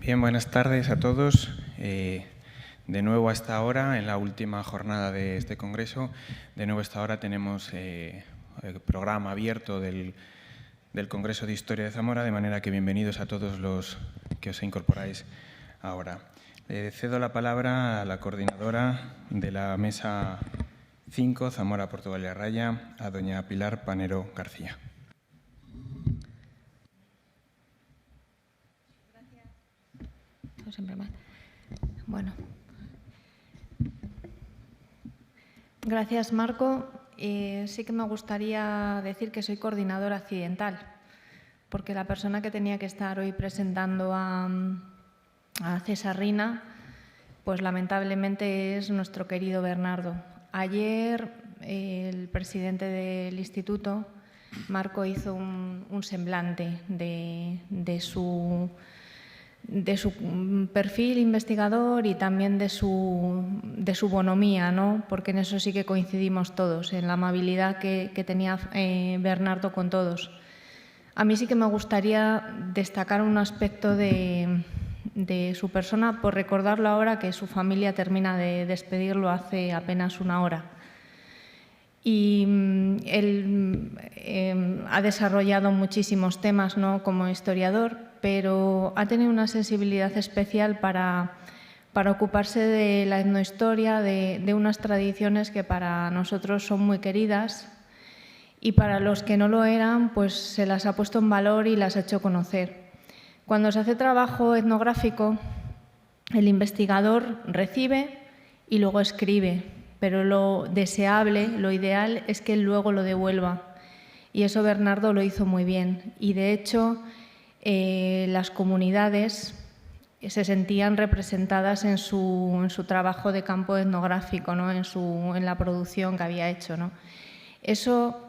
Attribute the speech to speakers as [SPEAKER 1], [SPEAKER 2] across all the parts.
[SPEAKER 1] Bien, buenas tardes a todos. De nuevo a esta hora, en la última jornada de este congreso, de nuevo a esta hora tenemos el programa abierto del Congreso de Historia de Zamora, de manera que bienvenidos a todos los que os incorporáis ahora. Cedo la palabra a la coordinadora de la Mesa 5, Zamora, Portugal y La Raya, a doña Pilar Panero García.
[SPEAKER 2] Siempre mal. Bueno. Gracias, Marco. Sí que me gustaría decir que soy coordinadora accidental, porque la persona que tenía que estar hoy presentando a César Rina, pues lamentablemente es nuestro querido Bernardo. Ayer el presidente del instituto, Marco, hizo un semblante de su perfil investigador y también de su bonomía, ¿no? Porque en eso sí que coincidimos todos, en la amabilidad que tenía Bernardo con todos. A mí sí que me gustaría destacar un aspecto de su persona, por recordarlo ahora, que su familia termina de despedirlo hace apenas una hora. Y él ha desarrollado muchísimos temas, ¿no?, como historiador, pero ha tenido una sensibilidad especial para ocuparse de la etnohistoria, de unas tradiciones que para nosotros son muy queridas y para los que no lo eran, pues se las ha puesto en valor y las ha hecho conocer. Cuando se hace trabajo etnográfico, el investigador recibe y luego escribe, pero lo deseable, lo ideal, es que él luego lo devuelva. Y eso Bernardo lo hizo muy bien. Y de hecho, las comunidades se sentían representadas en su trabajo de campo etnográfico, ¿no?, en la producción que había hecho, ¿no? Eso,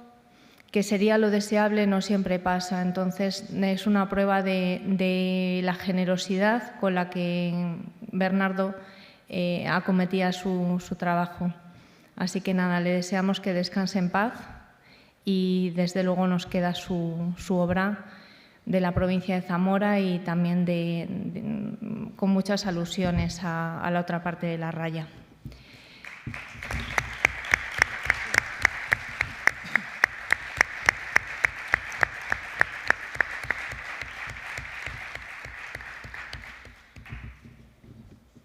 [SPEAKER 2] que sería lo deseable, no siempre pasa. Entonces, es una prueba de la generosidad con la que Bernardo acometía su trabajo. Así que nada, le deseamos que descanse en paz y desde luego nos queda su obra de la provincia de Zamora y también con muchas alusiones a la otra parte de La Raya.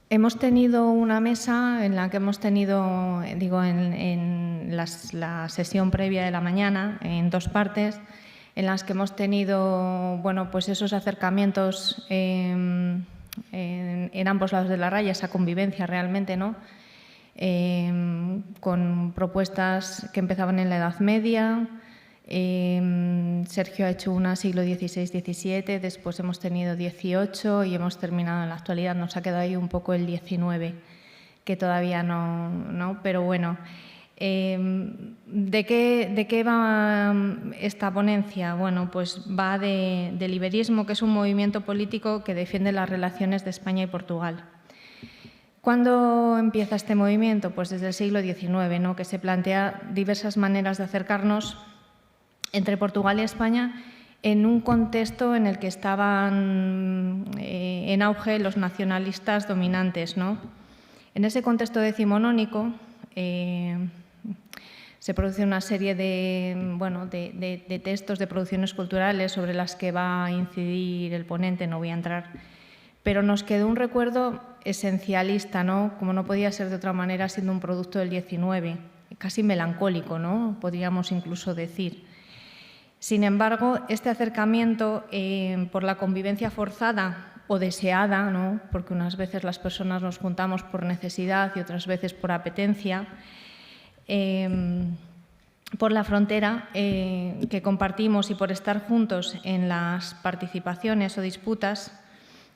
[SPEAKER 2] Hemos tenido una mesa en la que hemos tenido, en la sesión previa de la mañana, en dos partes, en las que hemos tenido, bueno, pues esos acercamientos en ambos lados de La Raya, esa convivencia realmente, ¿no?, con propuestas que empezaban en la Edad Media. Sergio ha hecho una siglo XVI-XVII, después hemos tenido XVIII y hemos terminado en la actualidad. Nos ha quedado ahí un poco el XIX, que todavía no, pero bueno. ¿De qué va esta ponencia? Bueno, pues va del iberismo, que es un movimiento político que defiende las relaciones de España y Portugal. ¿Cuándo empieza este movimiento? Pues desde el siglo XIX, ¿no?, que se plantea diversas maneras de acercarnos entre Portugal y España en un contexto en el que estaban en auge los nacionalistas dominantes, ¿no? En ese contexto decimonónico se produce una serie de textos, de producciones culturales sobre las que va a incidir el ponente, no voy a entrar, pero nos quedó un recuerdo esencialista, ¿no?, como no podía ser de otra manera, siendo un producto del XIX, casi melancólico, ¿no?, podríamos incluso decir. Sin embargo, este acercamiento por la convivencia forzada o deseada, ¿no?, porque unas veces las personas nos juntamos por necesidad y otras veces por apetencia, por la frontera que compartimos y por estar juntos en las participaciones o disputas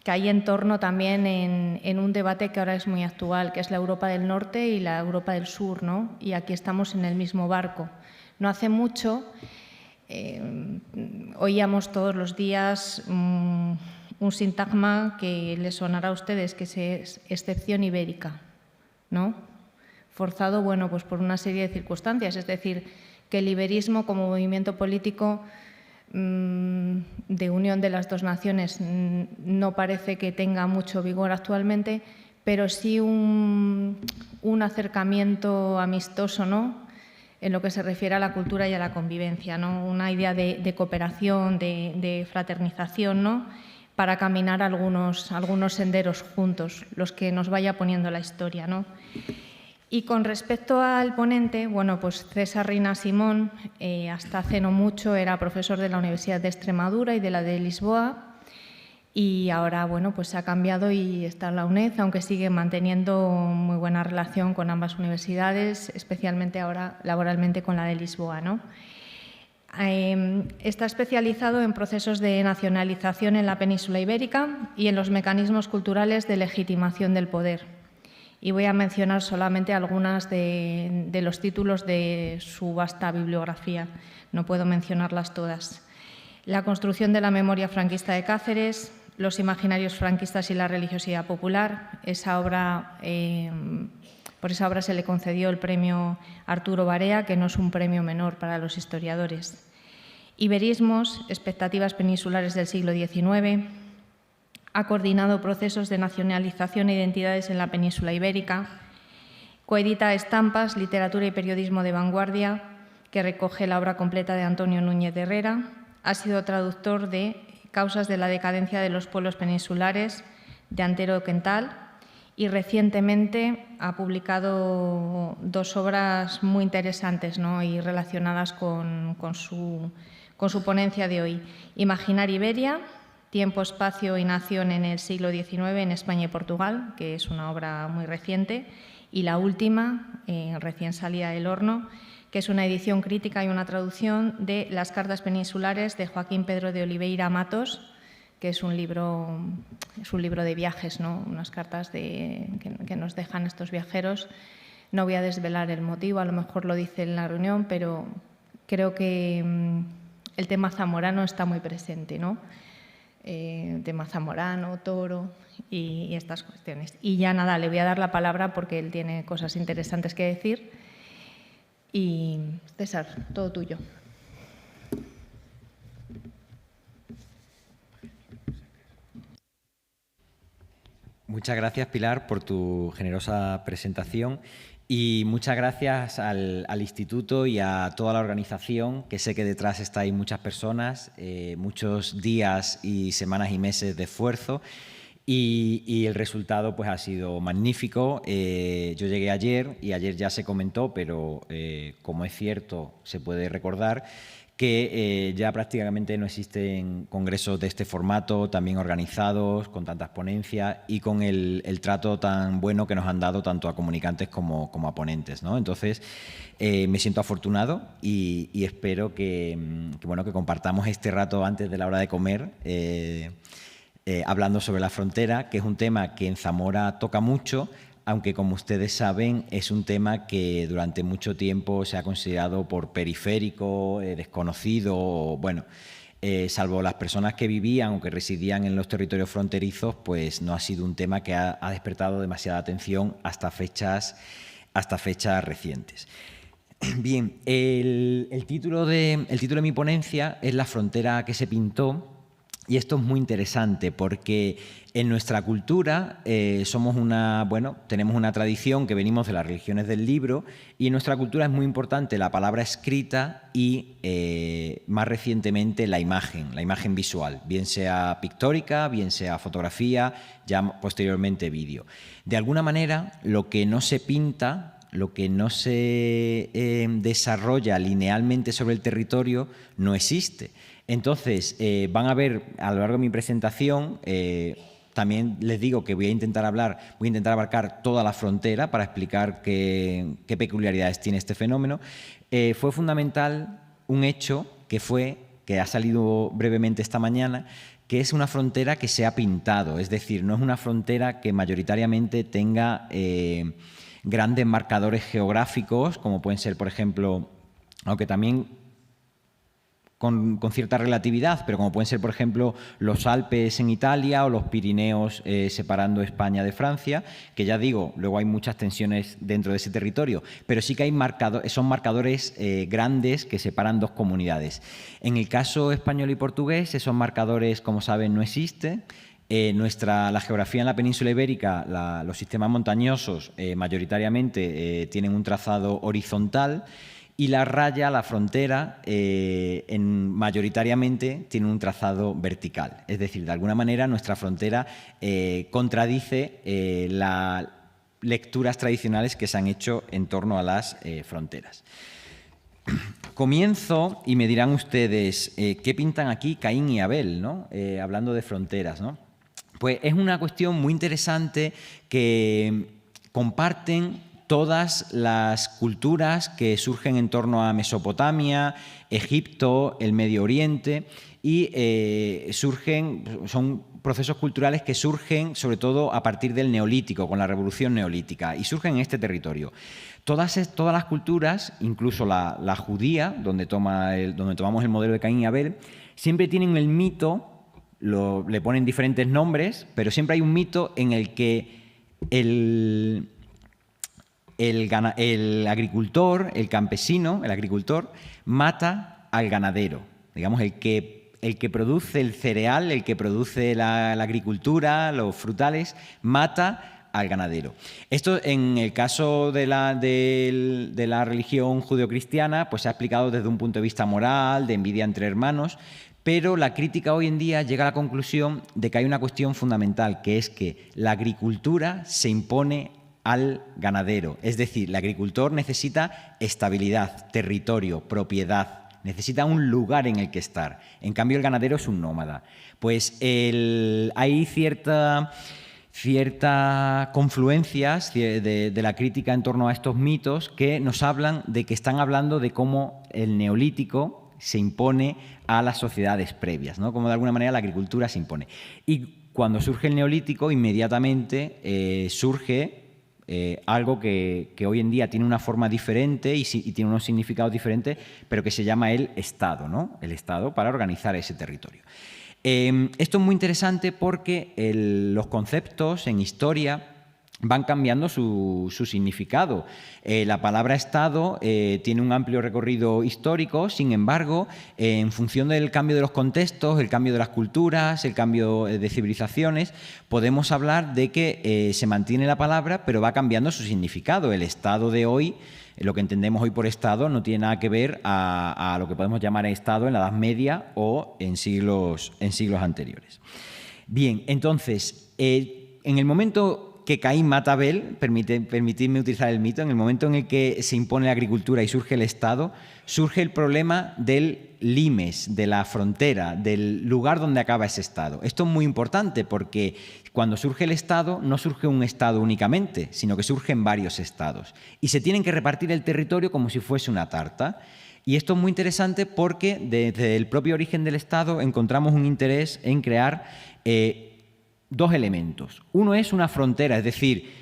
[SPEAKER 2] que hay en torno también en un debate que ahora es muy actual, que es la Europa del Norte y la Europa del Sur, ¿no? Y aquí estamos en el mismo barco. No hace mucho oíamos todos los días un sintagma que les sonará a ustedes, que es excepción ibérica, ¿no? Forzado, bueno, pues por una serie de circunstancias, es decir, que el iberismo como movimiento político de de unión de las dos naciones no parece que tenga mucho vigor actualmente, pero sí un acercamiento amistoso, ¿no?, en lo que se refiere a la cultura y a la convivencia, ¿no?, una idea de cooperación, de fraternización, ¿no?, para caminar algunos senderos juntos, los que nos vaya poniendo la historia, ¿no? Y con respecto al ponente, bueno, pues César Reina Simón, hasta hace no mucho era profesor de la Universidad de Extremadura y de la de Lisboa, y ahora, bueno, pues se ha cambiado y está en la UNED, aunque sigue manteniendo muy buena relación con ambas universidades, especialmente ahora laboralmente con la de Lisboa, ¿no? Está especializado en procesos de nacionalización en la península ibérica y en los mecanismos culturales de legitimación del poder. Y voy a mencionar solamente algunas de los títulos de su vasta bibliografía. No puedo mencionarlas todas. La construcción de la memoria franquista de Cáceres, los imaginarios franquistas y la religiosidad popular. Por esa obra se le concedió el premio Arturo Barea, que no es un premio menor para los historiadores. Iberismos, expectativas peninsulares del siglo XIX. Ha coordinado procesos de nacionalización e identidades en la península ibérica. Coedita Estampas, literatura y periodismo de vanguardia, que recoge la obra completa de Antonio Núñez de Herrera. Ha sido traductor de Causas de la decadencia de los pueblos peninsulares, de Antero Quental, y recientemente ha publicado dos obras muy interesantes, ¿no?, y relacionadas con su ponencia de hoy. Imaginar Iberia, Tiempo, Espacio y Nación en el siglo XIX en España y Portugal, que es una obra muy reciente, y la última, recién salida del horno, que es una edición crítica y una traducción de Las cartas peninsulares de Joaquín Pedro de Oliveira Matos, que es un libro de viajes, ¿no?, unas cartas que nos dejan estos viajeros. No voy a desvelar el motivo, a lo mejor lo dice en la reunión, pero creo que el tema zamorano está muy presente, ¿no? Tema zamorano, Toro y estas cuestiones. Y ya nada, le voy a dar la palabra porque él tiene cosas interesantes que decir. Y César, todo tuyo.
[SPEAKER 3] Muchas gracias, Pilar, por tu generosa presentación y muchas gracias al Instituto y a toda la organización, que sé que detrás estáis muchas personas, muchos días y semanas y meses de esfuerzo. Y el resultado pues ha sido magnífico. Yo llegué ayer y ayer ya se comentó, pero como es cierto, se puede recordar que ya prácticamente no existen congresos de este formato, también organizados, con tantas ponencias y con el trato tan bueno que nos han dado tanto a comunicantes como a ponentes, ¿no? Entonces, me siento afortunado y espero que compartamos este rato antes de la hora de comer, hablando sobre la frontera, que es un tema que en Zamora toca mucho, aunque como ustedes saben es un tema que durante mucho tiempo se ha considerado por periférico, desconocido, bueno, salvo las personas que vivían o que residían en los territorios fronterizos, pues no ha sido un tema que ha despertado demasiada atención hasta fechas recientes. Bien, el título de mi ponencia es La frontera que se pintó. Y esto es muy interesante porque en nuestra cultura tenemos una tradición que venimos de las religiones del libro y en nuestra cultura es muy importante la palabra escrita y más recientemente la imagen visual, bien sea pictórica, bien sea fotografía, ya posteriormente vídeo. De alguna manera, lo que no se pinta, lo que no se desarrolla linealmente sobre el territorio no existe. Entonces, van a ver a lo largo de mi presentación, también les digo que voy a intentar abarcar toda la frontera para explicar qué peculiaridades tiene este fenómeno. Fue fundamental un hecho que ha salido brevemente esta mañana, que es una frontera que se ha pintado, es decir, no es una frontera que mayoritariamente tenga grandes marcadores geográficos, como pueden ser, por ejemplo, aunque también con cierta relatividad, pero como pueden ser, por ejemplo, los Alpes en Italia o los Pirineos separando España de Francia, que ya digo, luego hay muchas tensiones dentro de ese territorio, pero sí que hay son marcadores grandes que separan dos comunidades. En el caso español y portugués, esos marcadores, como saben, no existen. La geografía en la península ibérica, los sistemas montañosos mayoritariamente tienen un trazado horizontal, y la raya, la frontera, mayoritariamente tiene un trazado vertical. Es decir, de alguna manera nuestra frontera contradice las lecturas tradicionales que se han hecho en torno a las fronteras. Comienzo y me dirán ustedes, ¿qué pintan aquí Caín y Abel, ¿no? Hablando de fronteras, ¿no? Pues es una cuestión muy interesante que comparten todas las culturas que surgen en torno a Mesopotamia, Egipto, el Medio Oriente, y son procesos culturales que surgen sobre todo a partir del Neolítico, con la Revolución Neolítica, y surgen en este territorio. Todas las culturas, incluso la judía, donde tomamos el modelo de Caín y Abel, siempre tienen el mito, le ponen diferentes nombres, pero siempre hay un mito en el que el agricultor, el campesino, el agricultor, mata al ganadero. Digamos, el que produce el cereal, el que produce la agricultura, los frutales, mata al ganadero. Esto, en el caso de la religión judeocristiana, pues se ha explicado desde un punto de vista moral, de envidia entre hermanos, pero la crítica hoy en día llega a la conclusión de que hay una cuestión fundamental, que es que la agricultura se impone al ganadero. Es decir, el agricultor necesita estabilidad, territorio, propiedad, necesita un lugar en el que estar. En cambio, el ganadero es un nómada. Pues hay ciertas confluencias de la crítica en torno a estos mitos que nos hablan de que están hablando de cómo el neolítico se impone a las sociedades previas, ¿no? Como de alguna manera la agricultura se impone. Y cuando surge el neolítico, inmediatamente surge algo que hoy en día tiene una forma diferente y tiene unos significados diferentes, pero que se llama el Estado, ¿no? El Estado para organizar ese territorio. Esto es muy interesante porque los conceptos en historia van cambiando su significado. La palabra Estado tiene un amplio recorrido histórico, sin embargo, en función del cambio de los contextos, el cambio de las culturas, el cambio de civilizaciones, podemos hablar de que se mantiene la palabra, pero va cambiando su significado. El Estado de hoy, lo que entendemos hoy por Estado, no tiene nada que ver a lo que podemos llamar Estado en la Edad Media o en siglos anteriores. Bien, entonces, en el momento que Caín mata a Abel, permitidme utilizar el mito, en el momento en el que se impone la agricultura y surge el Estado, surge el problema del limes, de la frontera, del lugar donde acaba ese Estado. Esto es muy importante porque cuando surge el Estado, no surge un Estado únicamente, sino que surgen varios Estados. Y se tienen que repartir el territorio como si fuese una tarta. Y esto es muy interesante porque desde el propio origen del Estado encontramos un interés en crear dos elementos. Uno es una frontera, es decir,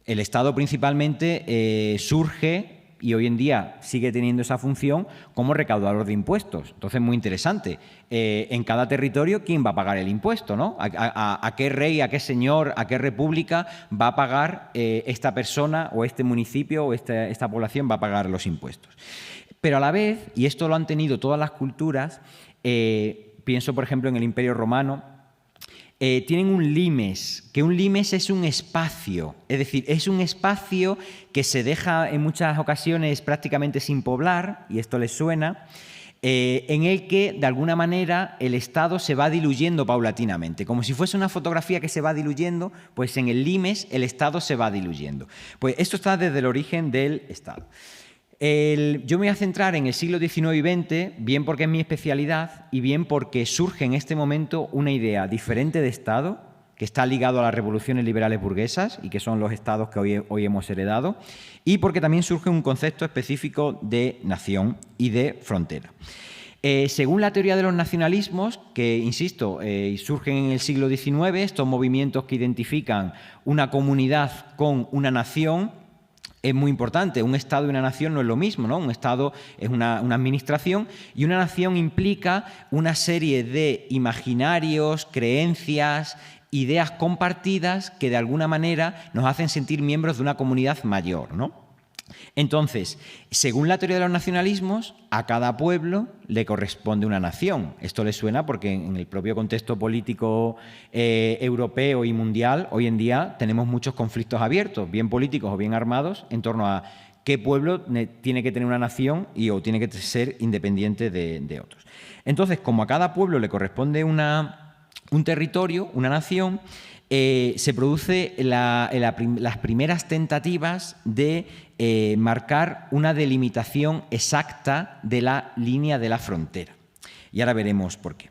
[SPEAKER 3] el Estado principalmente surge y hoy en día sigue teniendo esa función como recaudador de impuestos. Entonces, muy interesante. En cada territorio, ¿quién va a pagar el impuesto, ¿no? ¿A qué rey, a qué señor, a qué república va a pagar esta persona o este municipio o esta población va a pagar los impuestos? Pero a la vez, y esto lo han tenido todas las culturas, pienso por ejemplo en el Imperio Romano, tienen un limes, que un limes es un espacio, es decir, es un espacio que se deja en muchas ocasiones prácticamente sin poblar, y esto les suena, en el que de alguna manera el Estado se va diluyendo paulatinamente, como si fuese una fotografía que se va diluyendo, pues en el limes el Estado se va diluyendo. Pues esto está desde el origen del Estado. Yo me voy a centrar en el siglo XIX y XX, bien porque es mi especialidad y bien porque surge en este momento una idea diferente de Estado, que está ligado a las revoluciones liberales burguesas y que son los estados que hoy hemos heredado, y porque también surge un concepto específico de nación y de frontera. Según la teoría de los nacionalismos, que, insisto, surgen en el siglo XIX, estos movimientos que identifican una comunidad con una nación, es muy importante. Un Estado y una nación no es lo mismo, ¿no? Un Estado es una administración y una nación implica una serie de imaginarios, creencias, ideas compartidas que de alguna manera nos hacen sentir miembros de una comunidad mayor, ¿no? Entonces, según la teoría de los nacionalismos, a cada pueblo le corresponde una nación. Esto le suena porque en el propio contexto político europeo y mundial, hoy en día tenemos muchos conflictos abiertos, bien políticos o bien armados, en torno a qué pueblo tiene que tener una nación o tiene que ser independiente de otros. Entonces, como a cada pueblo le corresponde un territorio, una nación, se produce las primeras tentativas de marcar una delimitación exacta de la línea de la frontera. Y ahora veremos por qué.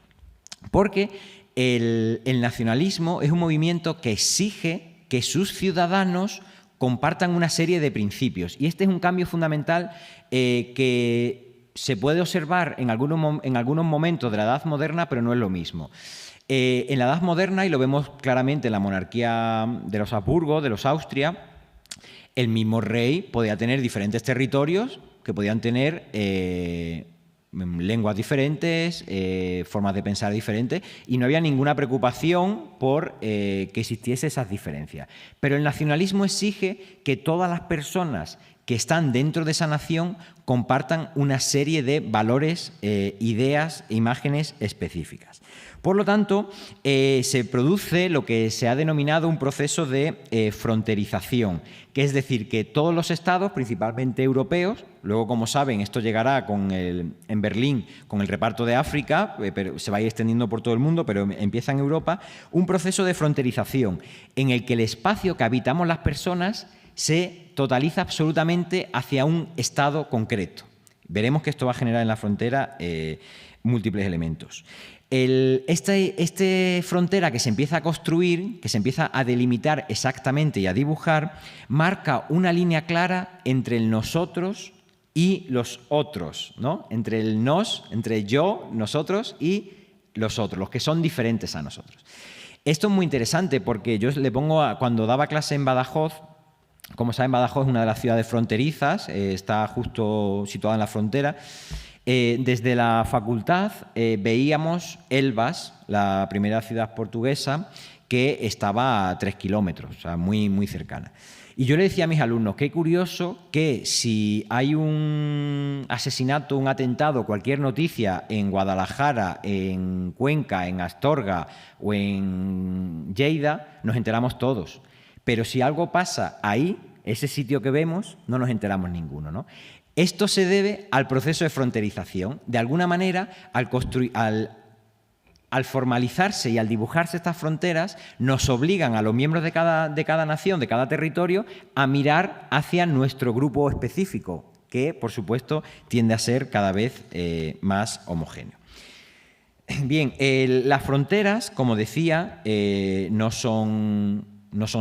[SPEAKER 3] Porque el nacionalismo es un movimiento que exige que sus ciudadanos compartan una serie de principios. Y este es un cambio fundamental que se puede observar en algunos momentos de la Edad Moderna, pero no es lo mismo. En la Edad Moderna, y lo vemos claramente en la monarquía de los Habsburgo, de los Austria, el mismo rey podía tener diferentes territorios que podían tener lenguas diferentes, formas de pensar diferentes, y no había ninguna preocupación por que existiese esas diferencias. Pero el nacionalismo exige que todas las personas que están dentro de esa nación compartan una serie de valores, ideas e imágenes específicas. Por lo tanto, se produce lo que se ha denominado un proceso de fronterización, que es decir, que todos los estados, principalmente europeos, luego, como saben, esto llegará en Berlín con el reparto de África, pero se va a ir extendiendo por todo el mundo, pero empieza en Europa, un proceso de fronterización en el que el espacio que habitamos las personas se totaliza absolutamente hacia un estado concreto. Veremos que esto va a generar en la frontera múltiples elementos. Esta frontera que se empieza a construir, que se empieza a delimitar exactamente y a dibujar, marca una línea clara entre el nosotros y los otros, ¿no? Entre el nos, entre yo, nosotros y los otros, los que son diferentes a nosotros. Esto es muy interesante porque yo le pongo, cuando daba clase en Badajoz, como saben, Badajoz es una de las ciudades fronterizas, está justo situada en la frontera. Desde la facultad veíamos Elvas, la primera ciudad portuguesa, que estaba a 3 kilómetros, o sea, muy, muy cercana. Y yo le decía a mis alumnos, qué curioso que si hay un asesinato, un atentado, cualquier noticia en Guadalajara, en Cuenca, en Astorga o en Lleida, nos enteramos todos. Pero si algo pasa ahí, ese sitio que vemos, no nos enteramos ninguno, ¿no? Esto se debe al proceso de fronterización. De alguna manera, al formalizarse y al dibujarse estas fronteras, nos obligan a los miembros de cada nación, de cada territorio, a mirar hacia nuestro grupo específico, que, por supuesto, tiende a ser cada vez más homogéneo. Bien, las fronteras, como decía, no son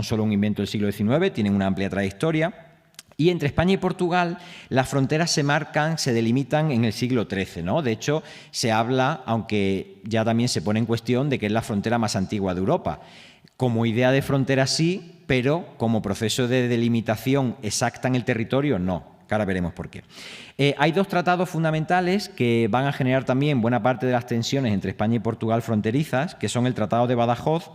[SPEAKER 3] solo un invento del siglo XIX, tienen una amplia trayectoria. Y entre España y Portugal las fronteras se delimitan en el siglo XIII, ¿no? De hecho, se habla, aunque ya también se pone en cuestión, de que es la frontera más antigua de Europa. Como idea de frontera sí, pero como proceso de delimitación exacta en el territorio no. Que ahora veremos por qué. Hay dos tratados fundamentales que van a generar también buena parte de las tensiones entre España y Portugal fronterizas, que son el Tratado de Badajoz,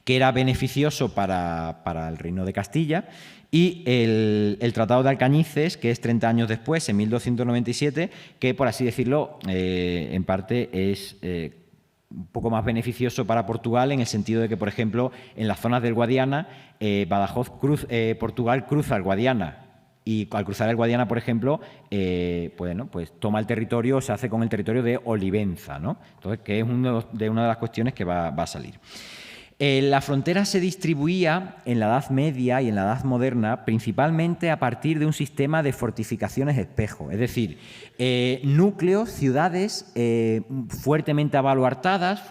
[SPEAKER 3] que era beneficioso para el Reino de Castilla, y el Tratado de Alcañices, que es 30 años después, en 1297, que, por así decirlo, en parte es un poco más beneficioso para Portugal, en el sentido de que, por ejemplo, en las zonas del Guadiana, Portugal cruza el Guadiana, y al cruzar el Guadiana, por ejemplo, pues toma el territorio, se hace con el territorio de Olivenza, ¿no? Entonces, que es una de las cuestiones que va a salir. La frontera se distribuía en la Edad Media y en la Edad Moderna principalmente a partir de un sistema de fortificaciones espejo, es decir, núcleos, ciudades fuertemente abaluartadas,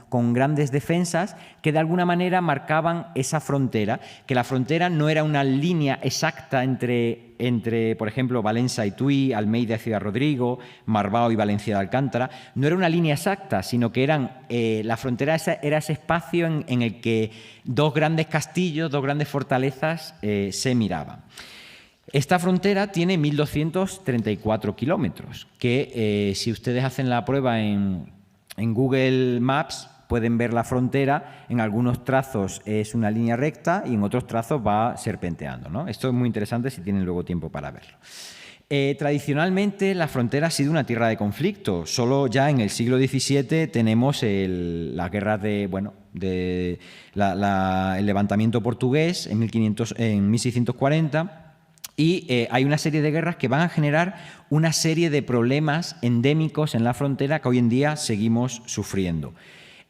[SPEAKER 3] con grandes defensas, que de alguna manera marcaban esa frontera, que la frontera no era una línea exacta entre entre, por ejemplo, Valencia y Tui, Almeida y Ciudad Rodrigo, Marbao y Valencia de Alcántara. No era una línea exacta, sino que la frontera era ese espacio en el que dos grandes castillos, dos grandes fortalezas se miraban. Esta frontera tiene 1.234 kilómetros, que si ustedes hacen la prueba en Google Maps, pueden ver la frontera. En algunos trazos es una línea recta y en otros trazos va serpenteando, ¿no? Esto es muy interesante si tienen luego tiempo para verlo. Tradicionalmente la frontera ha sido una tierra de conflicto. Solo ya en el siglo XVII tenemos las guerras el levantamiento portugués en 1640. Y hay una serie de guerras que van a generar una serie de problemas endémicos en la frontera que hoy en día seguimos sufriendo.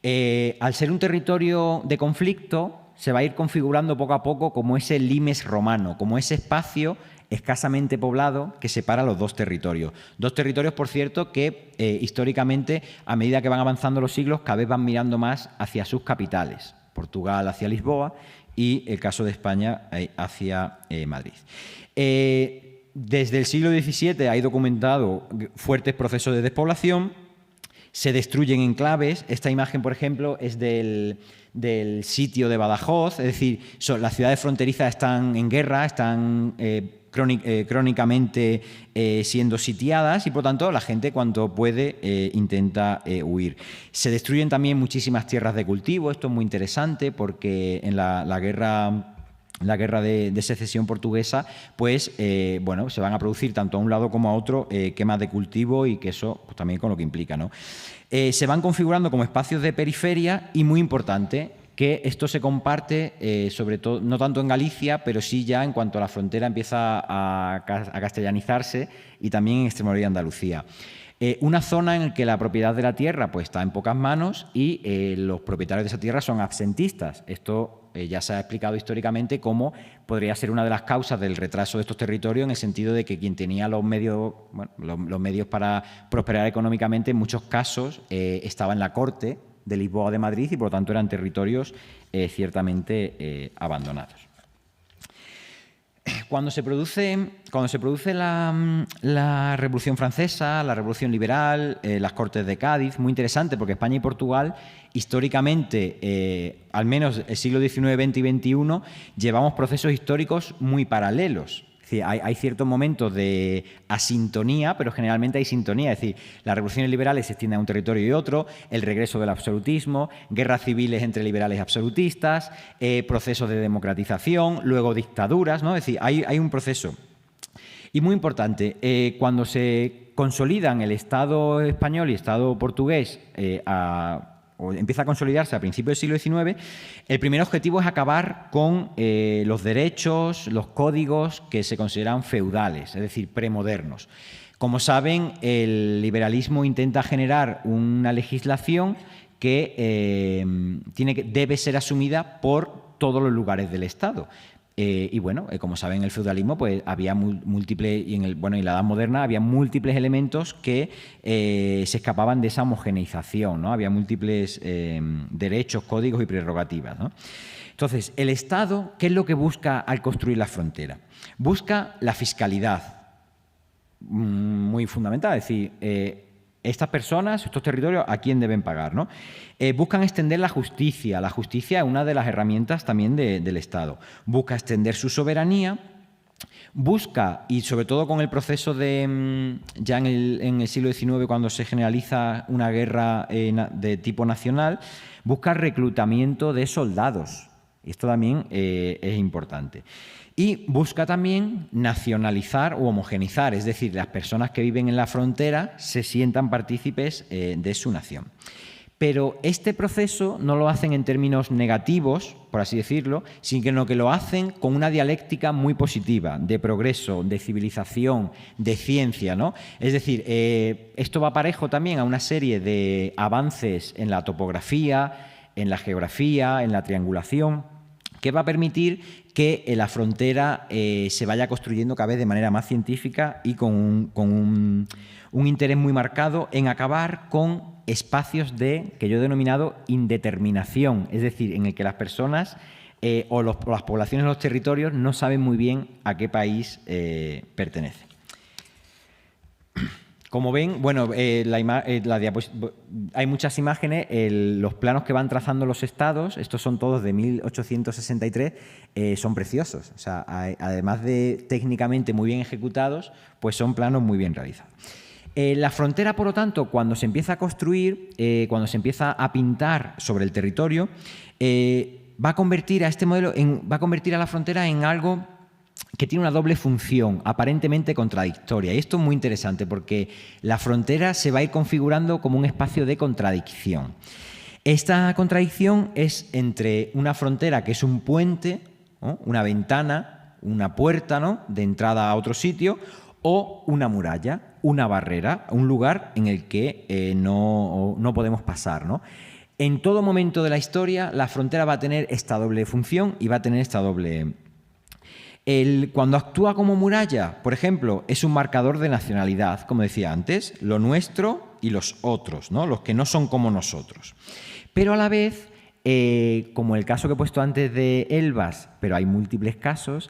[SPEAKER 3] Al ser un territorio de conflicto, se va a ir configurando poco a poco como ese limes romano, como ese espacio escasamente poblado que separa los dos territorios. Dos territorios, por cierto, que históricamente, a medida que van avanzando los siglos, cada vez van mirando más hacia sus capitales. Portugal hacia Lisboa y el caso de España hacia Madrid. Desde el siglo XVII hay documentado fuertes procesos de despoblación, se destruyen enclaves. Esta imagen, por ejemplo, es del sitio de Badajoz, es decir, las ciudades fronterizas están en guerra, están crónicamente siendo sitiadas y, por tanto, la gente cuanto puede intenta huir. Se destruyen también muchísimas tierras de cultivo. Esto es muy interesante porque en la guerra de secesión portuguesa, pues, se van a producir tanto a un lado como a otro quemas de cultivo y que eso pues, también con lo que implica, ¿no? Se van configurando como espacios de periferia y, muy importante, que esto se comparte, sobre todo, no tanto en Galicia, pero sí ya en cuanto la frontera empieza a castellanizarse y también en Extremadura y Andalucía. Una zona en la que la propiedad de la tierra pues, está en pocas manos y los propietarios de esa tierra son absentistas. Esto ya se ha explicado históricamente cómo podría ser una de las causas del retraso de estos territorios, en el sentido de que quien tenía los medios para prosperar económicamente, en muchos casos estaba en la corte de Lisboa o de Madrid y, por lo tanto, eran territorios ciertamente abandonados. Cuando se produce la Revolución Francesa, la Revolución Liberal, las Cortes de Cádiz, muy interesante porque España y Portugal, históricamente, al menos el siglo XIX, XX y XXI, llevamos procesos históricos muy paralelos. Es decir, hay ciertos momentos de asintonía, pero generalmente hay sintonía. Es decir, las revoluciones liberales se extienden a un territorio y otro, el regreso del absolutismo, guerras civiles entre liberales y absolutistas, procesos de democratización, luego dictaduras, ¿no? Es decir, hay un proceso. Y muy importante, cuando se consolidan el Estado español y el Estado portugués o empieza a consolidarse a principios del siglo XIX, el primer objetivo es acabar con los derechos, los códigos que se consideran feudales, es decir, premodernos. Como saben, el liberalismo intenta generar una legislación que debe ser asumida por todos los lugares del Estado. Como saben, en el feudalismo pues, había múltiples, y en la Edad Moderna había múltiples elementos que se escapaban de esa homogeneización, ¿no? Había múltiples derechos, códigos y prerrogativas, ¿no? Entonces, el Estado, ¿qué es lo que busca al construir la frontera? Busca la fiscalidad, muy fundamental, es decir, estas personas, estos territorios, ¿a quién deben pagar, ¿no? Buscan extender la justicia. La justicia es una de las herramientas también del Estado. Busca extender su soberanía. Busca, y sobre todo con el proceso de ya en el siglo XIX, cuando se generaliza una guerra de tipo nacional, busca reclutamiento de soldados. Esto también es importante. Y busca también nacionalizar o homogenizar, es decir, las personas que viven en la frontera se sientan partícipes de su nación. Pero este proceso no lo hacen en términos negativos, por así decirlo, sino que lo hacen con una dialéctica muy positiva, de progreso, de civilización, de ciencia, ¿no? Es decir, esto va parejo también a una serie de avances en la topografía, en la geografía, en la triangulación, que va a permitir que la frontera se vaya construyendo cada vez de manera más científica y con un interés muy marcado en acabar con espacios que yo he denominado indeterminación, es decir, en el que las personas o las poblaciones de los territorios no saben muy bien a qué país pertenecen. Como ven, bueno, hay muchas imágenes, los planos que van trazando los estados, estos son todos de 1863, son preciosos. O sea, además de técnicamente muy bien ejecutados, pues son planos muy bien realizados. La frontera, por lo tanto, cuando se empieza a construir, cuando se empieza a pintar sobre el territorio, va a convertir a este modelo, va a convertir a la frontera en algo que tiene una doble función, aparentemente contradictoria. Y esto es muy interesante porque la frontera se va a ir configurando como un espacio de contradicción. Esta contradicción es entre una frontera que es un puente, ¿no?, una ventana, una puerta, ¿no?, de entrada a otro sitio, o una muralla, una barrera, un lugar en el que no podemos pasar, ¿no? En todo momento de la historia, la frontera va a tener esta doble función y va a tener esta doble... Cuando actúa como muralla, por ejemplo, es un marcador de nacionalidad, como decía antes, lo nuestro y los otros, ¿no?, los que no son como nosotros. Pero a la vez, como el caso que he puesto antes de Elbas, pero hay múltiples casos,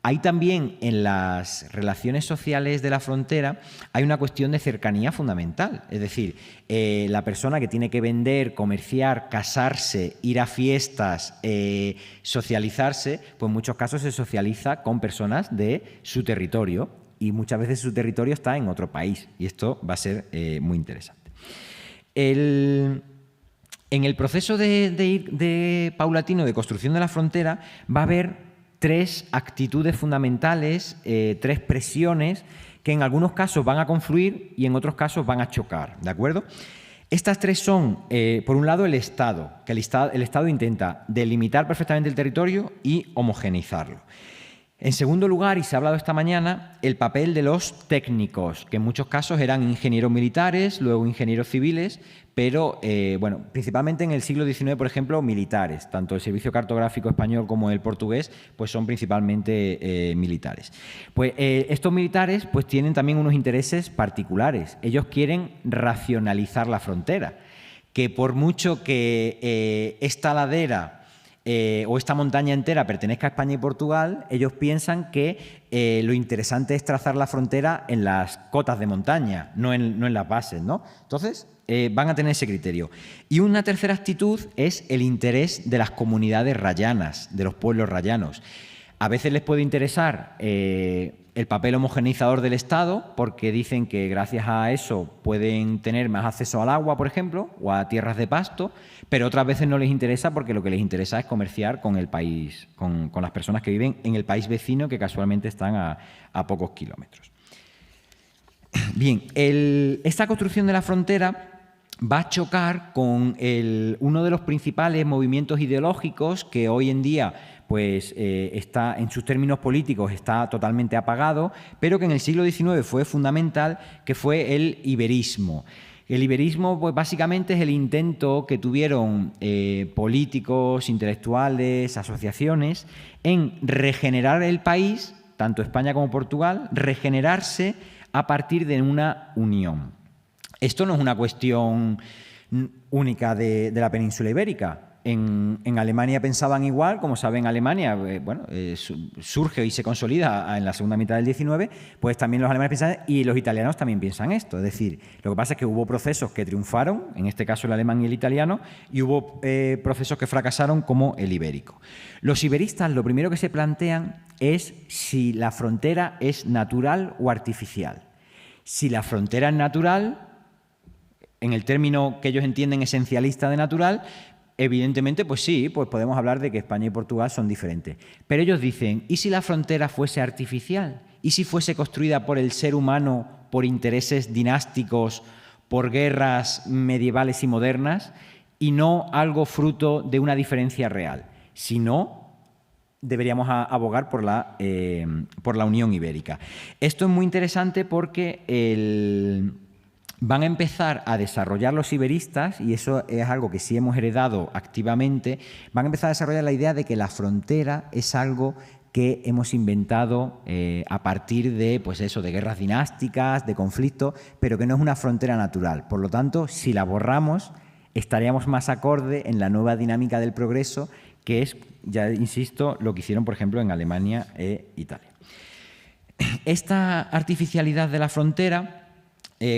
[SPEAKER 3] hay también en las relaciones sociales de la frontera, hay una cuestión de cercanía fundamental. Es decir, la persona que tiene que vender, comerciar, casarse, ir a fiestas, socializarse, pues en muchos casos se socializa con personas de su territorio y muchas veces su territorio está en otro país. Y esto va a ser muy interesante. En el proceso de paulatino de construcción de la frontera va a haber tres actitudes fundamentales, tres presiones que en algunos casos van a confluir y en otros casos van a chocar, ¿de acuerdo? Estas tres son, por un lado, el Estado, que el Estado intenta delimitar perfectamente el territorio y homogeneizarlo. En segundo lugar, y se ha hablado esta mañana, el papel de los técnicos, que en muchos casos eran ingenieros militares, luego ingenieros civiles, pero bueno, principalmente en el siglo XIX, por ejemplo, militares. Tanto el Servicio Cartográfico Español como el portugués pues son principalmente militares. Pues estos militares pues tienen también unos intereses particulares. Ellos quieren racionalizar la frontera, que por mucho que esta ladera o esta montaña entera pertenezca a España y Portugal, ellos piensan que lo interesante es trazar la frontera en las cotas de montaña, no en las bases, ¿no? Entonces, van a tener ese criterio. Y una tercera actitud es el interés de las comunidades rayanas, de los pueblos rayanos. A veces les puede interesar el papel homogeneizador del Estado, porque dicen que gracias a eso pueden tener más acceso al agua, por ejemplo, o a tierras de pasto, pero otras veces no les interesa porque lo que les interesa es comerciar con el país, con las personas que viven en el país vecino, que casualmente están a pocos kilómetros. Bien, esta construcción de la frontera va a chocar con uno de los principales movimientos ideológicos que hoy en día pues está en sus términos políticos está totalmente apagado, pero que en el siglo XIX fue fundamental, que fue el iberismo. El iberismo pues básicamente es el intento que tuvieron políticos, intelectuales, asociaciones en regenerar el país, tanto España como Portugal, regenerarse a partir de una unión. Esto no es una cuestión única de la península ibérica. En Alemania pensaban igual, como saben, Alemania surge y se consolida en la segunda mitad del XIX, pues también los alemanes piensan, y los italianos también piensan esto. Es decir, lo que pasa es que hubo procesos que triunfaron, en este caso el alemán y el italiano, y hubo procesos que fracasaron, como el ibérico. Los iberistas lo primero que se plantean es si la frontera es natural o artificial. Si la frontera es natural, en el término que ellos entienden esencialista de natural, evidentemente, pues sí, pues podemos hablar de que España y Portugal son diferentes. Pero ellos dicen, ¿y si la frontera fuese artificial? ¿Y si fuese construida por el ser humano, por intereses dinásticos, por guerras medievales y modernas, y no algo fruto de una diferencia real? Si no, deberíamos abogar por la Unión Ibérica. Esto es muy interesante porque van a empezar a desarrollar los iberistas, y eso es algo que sí hemos heredado activamente, van a empezar a desarrollar la idea de que la frontera es algo que hemos inventado a partir de, pues eso, de guerras dinásticas, de conflictos, pero que no es una frontera natural. Por lo tanto, si la borramos, estaríamos más acorde en la nueva dinámica del progreso, que es, ya insisto, lo que hicieron, por ejemplo, en Alemania e Italia. Esta artificialidad de la frontera,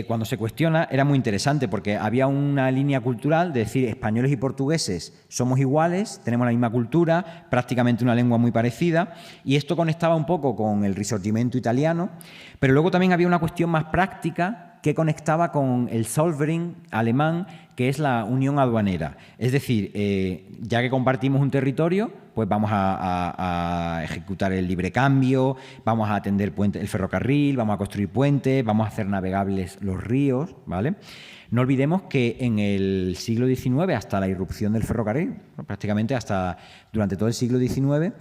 [SPEAKER 3] cuando se cuestiona, era muy interesante porque había una línea cultural de decir españoles y portugueses somos iguales, tenemos la misma cultura, prácticamente una lengua muy parecida, y esto conectaba un poco con el Risorgimento italiano, pero luego también había una cuestión más práctica que conectaba con el Zollverein alemán, que es la unión aduanera. Es decir, ya que compartimos un territorio, pues vamos a ejecutar el libre cambio, vamos a atender el ferrocarril, vamos a construir puentes, vamos a hacer navegables los ríos, ¿vale? No olvidemos que en el siglo XIX, hasta la irrupción del ferrocarril, prácticamente hasta durante todo el siglo XIX,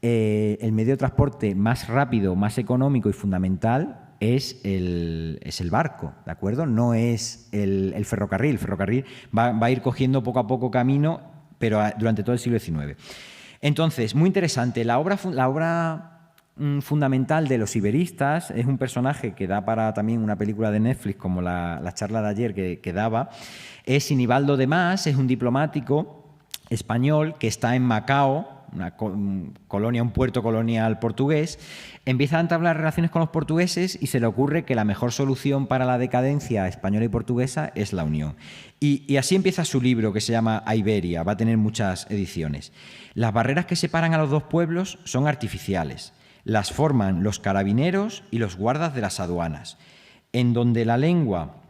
[SPEAKER 3] el medio de transporte más rápido, más económico y fundamental es el barco, ¿de acuerdo? No es el ferrocarril. El ferrocarril va a ir cogiendo poco a poco camino, pero durante todo el siglo XIX. Entonces, muy interesante. La obra fundamental de los iberistas es un personaje que da para también una película de Netflix, como la charla de ayer que daba. Es Sinibaldo de Mas, es un diplomático español que está en Macao, una colonia, un puerto colonial portugués. Empieza a entablar relaciones con los portugueses y se le ocurre que la mejor solución para la decadencia española y portuguesa es la unión. Y así empieza su libro, que se llama A Iberia, va a tener muchas ediciones. Las barreras que separan a los dos pueblos son artificiales. Las forman los carabineros y los guardas de las aduanas, en donde la lengua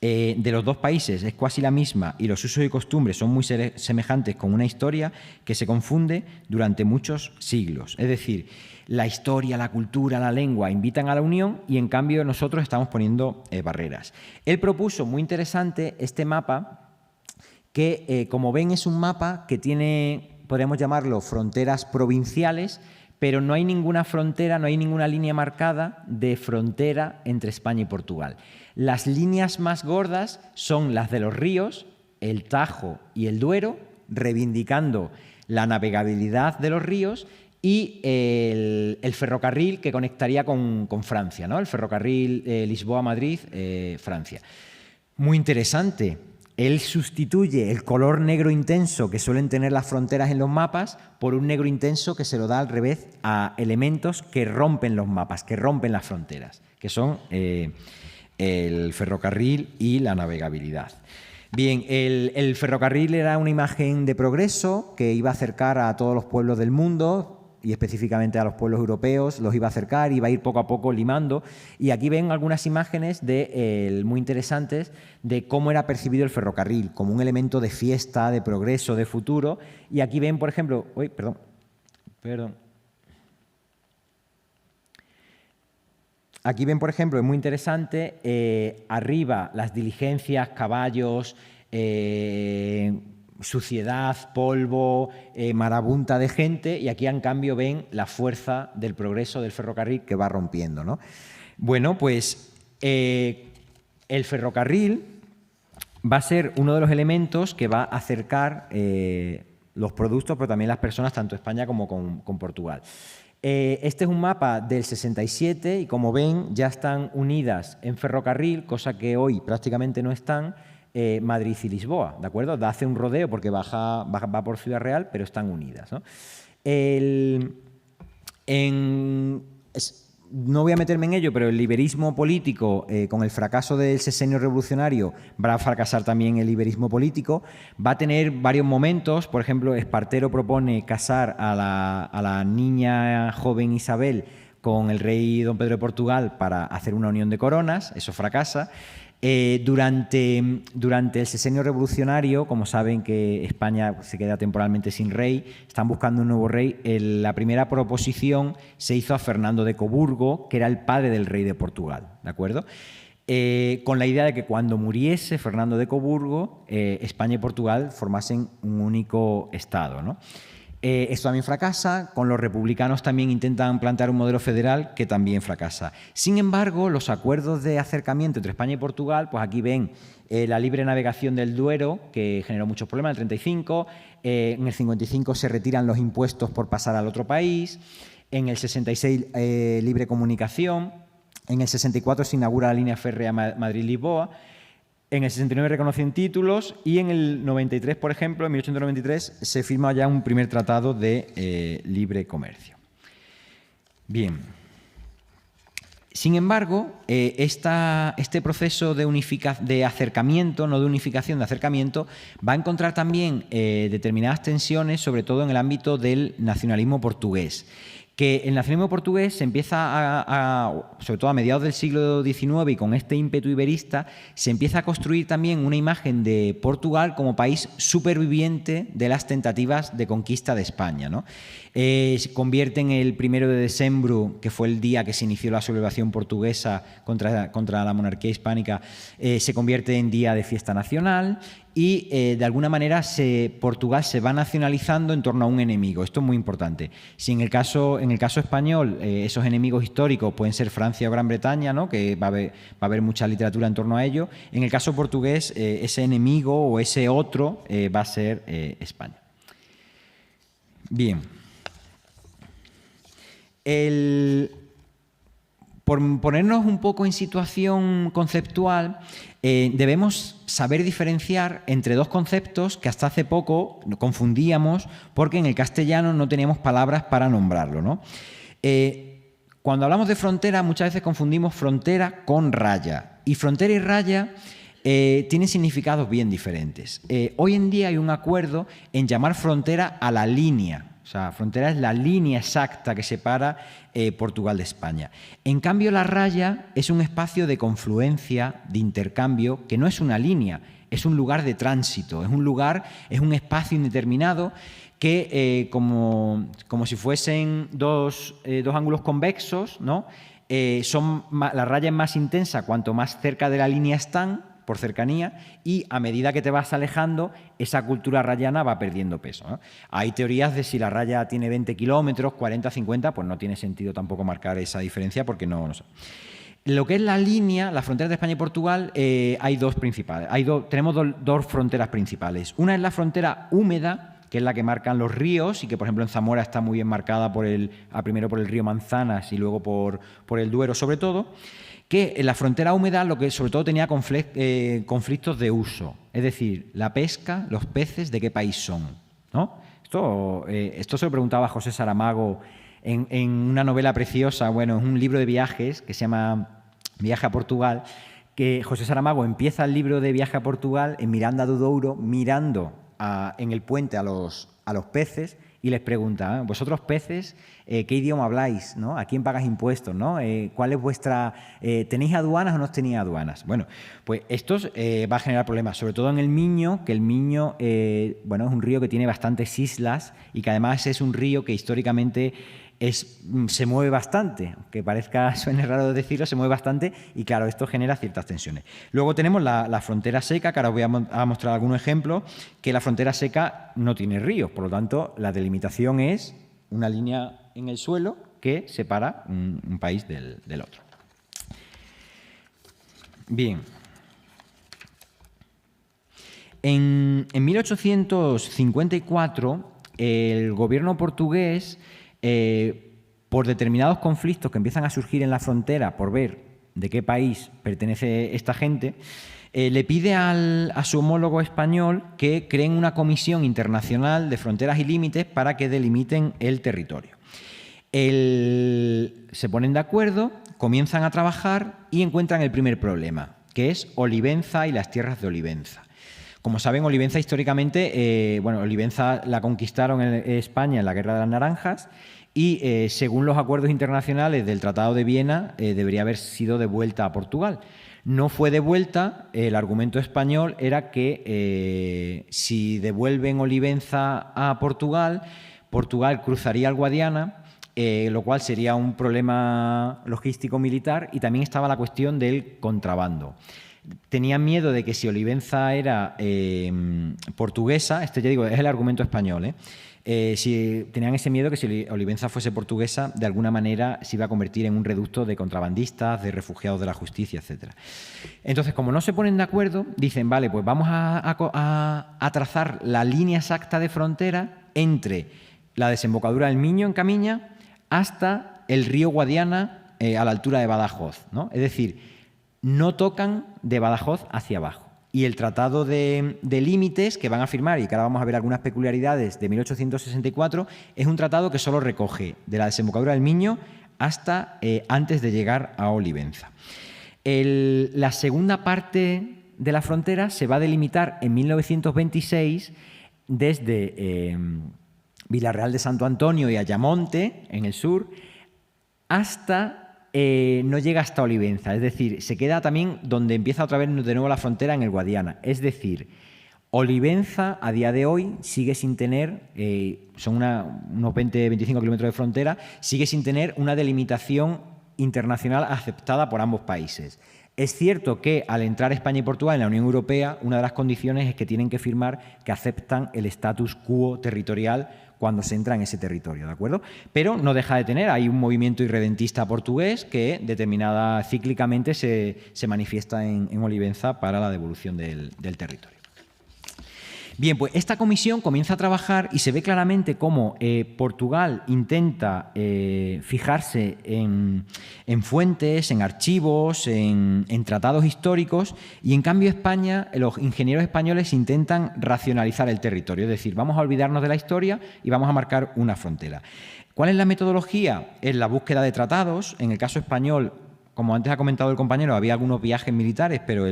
[SPEAKER 3] de los dos países es casi la misma y los usos y costumbres son muy semejantes, con una historia que se confunde durante muchos siglos. Es decir, la historia, la cultura, la lengua invitan a la unión y en cambio nosotros estamos poniendo barreras. Él propuso, muy interesante, este mapa que, como ven, es un mapa que tiene, podríamos llamarlo, fronteras provinciales, pero no hay ninguna frontera, no hay ninguna línea marcada de frontera entre España y Portugal. Las líneas más gordas son las de los ríos, el Tajo y el Duero, reivindicando la navegabilidad de los ríos, y el ferrocarril que conectaría con Francia, ¿no? El ferrocarril Lisboa-Madrid, Francia. Muy interesante. Él sustituye el color negro intenso que suelen tener las fronteras en los mapas por un negro intenso que se lo da al revés a elementos que rompen los mapas, que rompen las fronteras, que son el ferrocarril y la navegabilidad. Bien, el ferrocarril era una imagen de progreso que iba a acercar a todos los pueblos del mundo, y específicamente a los pueblos europeos, los iba a acercar, iba a ir poco a poco limando. Y aquí ven algunas imágenes muy interesantes de cómo era percibido el ferrocarril, como un elemento de fiesta, de progreso, de futuro. Y aquí ven, por ejemplo... Uy, perdón. Aquí ven, por ejemplo, es muy interesante, arriba las diligencias, caballos, suciedad, polvo, marabunta de gente, y aquí en cambio ven la fuerza del progreso del ferrocarril que va rompiendo, ¿no? Bueno, pues el ferrocarril va a ser uno de los elementos que va a acercar los productos, pero también las personas, tanto España como con Portugal. Este es un mapa del 67 y, como ven, ya están unidas en ferrocarril, cosa que hoy prácticamente no están, Madrid y Lisboa, ¿de acuerdo? Hace un rodeo porque va por Ciudad Real, pero están unidas, ¿no? No voy a meterme en ello, pero el liberismo político, con el fracaso del sexenio revolucionario, va a fracasar también el liberismo político. Va a tener varios momentos. Por ejemplo, Espartero propone casar a la niña joven Isabel con el rey don Pedro de Portugal para hacer una unión de coronas. Eso fracasa. Durante el sexenio revolucionario, como saben que España se queda temporalmente sin rey, están buscando un nuevo rey. La primera proposición se hizo a Fernando de Coburgo, que era el padre del rey de Portugal, ¿de acuerdo? Con la idea de que cuando muriese Fernando de Coburgo, España y Portugal formasen un único estado, ¿no? Esto también fracasa. Con los republicanos también intentan plantear un modelo federal que también fracasa. Sin embargo, los acuerdos de acercamiento entre España y Portugal, pues aquí ven la libre navegación del Duero, que generó muchos problemas en el 35, en el 55 se retiran los impuestos por pasar al otro país, en el 66 libre comunicación, en el 64 se inaugura la línea férrea Madrid-Lisboa. En el 69 reconocen títulos y en el 93, por ejemplo, en 1893, se firma ya un primer tratado de libre comercio. Bien. Sin embargo, este proceso de acercamiento, no de unificación, de acercamiento, va a encontrar también determinadas tensiones, sobre todo en el ámbito del nacionalismo portugués. Que el nacionalismo portugués se empieza sobre todo a mediados del siglo XIX y con este ímpetu iberista, se empieza a construir también una imagen de Portugal como país superviviente de las tentativas de conquista de España, ¿no? Se convierte en el 1 de diciembre, que fue el día que se inició la sublevación portuguesa contra la monarquía hispánica, se convierte en día de fiesta nacional. Y de alguna manera Portugal se va nacionalizando en torno a un enemigo. Esto es muy importante. Si en el caso español esos enemigos históricos pueden ser Francia o Gran Bretaña, ¿no? Que va a haber mucha literatura en torno a ello, en el caso portugués ese enemigo o ese otro va a ser España. Bien. Por ponernos un poco en situación conceptual, debemos saber diferenciar entre dos conceptos que hasta hace poco confundíamos porque en el castellano no teníamos palabras para nombrarlo, ¿no? Cuando hablamos de frontera, muchas veces confundimos frontera con raya. Y frontera y raya tienen significados bien diferentes. Hoy en día hay un acuerdo en llamar frontera a la línea. O sea, frontera es la línea exacta que separa Portugal de España. En cambio, la raya es un espacio de confluencia, de intercambio, que no es una línea, es un lugar de tránsito, es un espacio indeterminado que, como si fuesen dos ángulos convexos, ¿no? La raya es más intensa cuanto más cerca de la línea están, por cercanía, y a medida que te vas alejando, esa cultura rayana va perdiendo peso, ¿no? Hay teorías de si la raya tiene 20 kilómetros, 40, 50, pues no tiene sentido tampoco marcar esa diferencia porque no sé. Lo que es la línea, la frontera de España y Portugal, hay dos principales. Tenemos dos fronteras principales. Una es la frontera húmeda, que es la que marcan los ríos y que, por ejemplo, en Zamora está muy bien marcada primero por el río Manzanas y luego por el Duero, sobre todo. Que en la frontera húmeda lo que sobre todo tenía conflictos de uso, es decir, la pesca, los peces, ¿de qué país son? ¿No? Esto se lo preguntaba José Saramago en una novela preciosa, bueno, en un libro de viajes que se llama Viaje a Portugal, que José Saramago empieza el libro de Viaje a Portugal en Miranda do Douro, mirando en el puente a los peces, y les pregunta, vosotros peces, ¿qué idioma habláis? ¿No? ¿A quién pagáis impuestos? ¿No? ¿Cuál es vuestra... ¿tenéis aduanas o no tenéis aduanas? Bueno, pues esto va a generar problemas, sobre todo en el Miño, que el Miño es un río que tiene bastantes islas y que además es un río que históricamente se mueve bastante, aunque suene raro decirlo, se mueve bastante y claro, esto genera ciertas tensiones. Luego tenemos la frontera seca, que ahora os voy a mostrar algunos ejemplos, que la frontera seca no tiene ríos, por lo tanto la delimitación es una línea en el suelo que separa un país del otro. Bien. En 1854 el gobierno portugués, por determinados conflictos que empiezan a surgir en la frontera, por ver de qué país pertenece esta gente, le pide a su homólogo español que creen una comisión internacional de fronteras y límites para que delimiten el territorio. Se ponen de acuerdo, comienzan a trabajar y encuentran el primer problema, que es Olivenza y las tierras de Olivenza. Como saben, Olivenza históricamente, Olivenza la conquistaron en España en la Guerra de las Naranjas y según los acuerdos internacionales del Tratado de Viena debería haber sido devuelta a Portugal. No fue devuelta, el argumento español era que si devuelven Olivenza a Portugal, Portugal cruzaría el Guadiana, lo cual sería un problema logístico militar, y también estaba la cuestión del contrabando. Tenían miedo de que si Olivenza era portuguesa, ya digo, es el argumento español, tenían ese miedo que si Olivenza fuese portuguesa, de alguna manera se iba a convertir en un reducto de contrabandistas, de refugiados de la justicia, etc. Entonces, como no se ponen de acuerdo, dicen, vale, pues vamos a trazar la línea exacta de frontera entre la desembocadura del Miño en Camiña hasta el río Guadiana a la altura de Badajoz, ¿no? Es decir, no tocan de Badajoz hacia abajo. y el Tratado de Límites que van a firmar, y que ahora vamos a ver algunas peculiaridades, de 1864, es un tratado que solo recoge de la desembocadura del Miño hasta antes de llegar a Olivenza. La segunda parte de la frontera se va a delimitar en 1926 desde Villarreal de Santo Antonio y Ayamonte, en el sur, hasta... no llega hasta Olivenza, es decir, se queda también donde empieza otra vez de nuevo la frontera, en el Guadiana. Es decir, Olivenza a día de hoy sigue sin tener, son unos 20-25 kilómetros de frontera, sigue sin tener una delimitación internacional aceptada por ambos países. Es cierto que al entrar España y Portugal en la Unión Europea, una de las condiciones es que tienen que firmar que aceptan el status quo territorial cuando se entra en ese territorio, ¿de acuerdo? Pero no deja de tener, hay un movimiento irredentista portugués que cíclicamente se manifiesta en Olivenza para la devolución del territorio. Bien, pues esta comisión comienza a trabajar y se ve claramente cómo Portugal intenta fijarse en fuentes, en archivos, en tratados históricos, y en cambio España, los ingenieros españoles intentan racionalizar el territorio, es decir, vamos a olvidarnos de la historia y vamos a marcar una frontera. ¿Cuál es la metodología? Es la búsqueda de tratados. En el caso español, como antes ha comentado el compañero, había algunos viajes militares, pero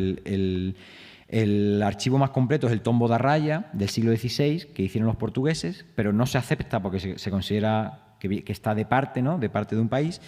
[SPEAKER 3] el archivo más completo es el Tombo da Raya del siglo XVI, que hicieron los portugueses, pero no se acepta porque se considera que está de parte, ¿no?, de parte de un país.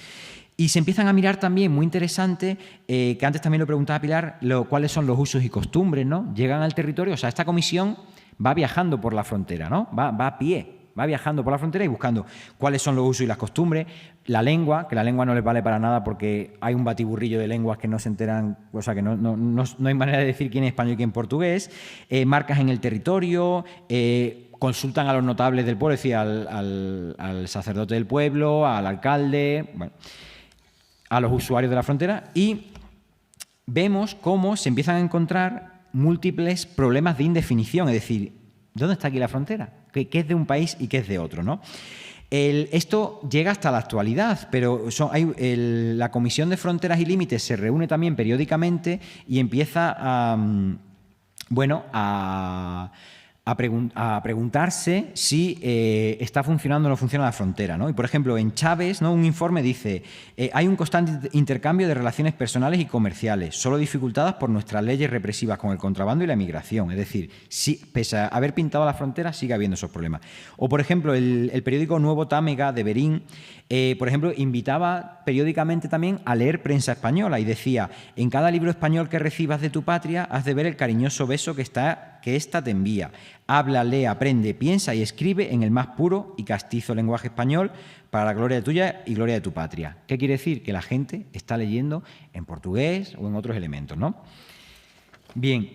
[SPEAKER 3] Y se empiezan a mirar también, muy interesante, que antes también lo preguntaba Pilar, cuáles son los usos y costumbres, ¿no? Llegan al territorio, o sea, esta comisión va viajando por la frontera, ¿no? Va a pie. Va viajando por la frontera y buscando cuáles son los usos y las costumbres, la lengua, que la lengua no les vale para nada porque hay un batiburrillo de lenguas que no se enteran, o sea que no hay manera de decir quién es español y quién portugués, marcas en el territorio, consultan a los notables del pueblo, es decir, al sacerdote del pueblo, al alcalde, bueno, a los usuarios de la frontera, y vemos cómo se empiezan a encontrar múltiples problemas de indefinición, es decir, ¿dónde está aquí la frontera? ¿Qué es de un país y qué es de otro, ¿no? Esto llega hasta la actualidad, pero la Comisión de Fronteras y Límites se reúne también periódicamente y empieza a preguntarse si está funcionando o no funciona la frontera, ¿no? Y, por ejemplo, en Chávez, ¿no?, un informe dice hay un constante intercambio de relaciones personales y comerciales, solo dificultadas por nuestras leyes represivas con el contrabando y la migración. Es decir, pese a haber pintado la frontera, sigue habiendo esos problemas. O, por ejemplo, el periódico Nuevo Támega de Berín, por ejemplo, invitaba periódicamente también a leer prensa española y decía: en cada libro español que recibas de tu patria, has de ver el cariñoso beso que ésta te envía. Habla, lee, aprende, piensa y escribe en el más puro y castizo lenguaje español para la gloria tuya y gloria de tu patria. ¿Qué quiere decir? Que la gente está leyendo en portugués o en otros elementos, ¿no? Bien,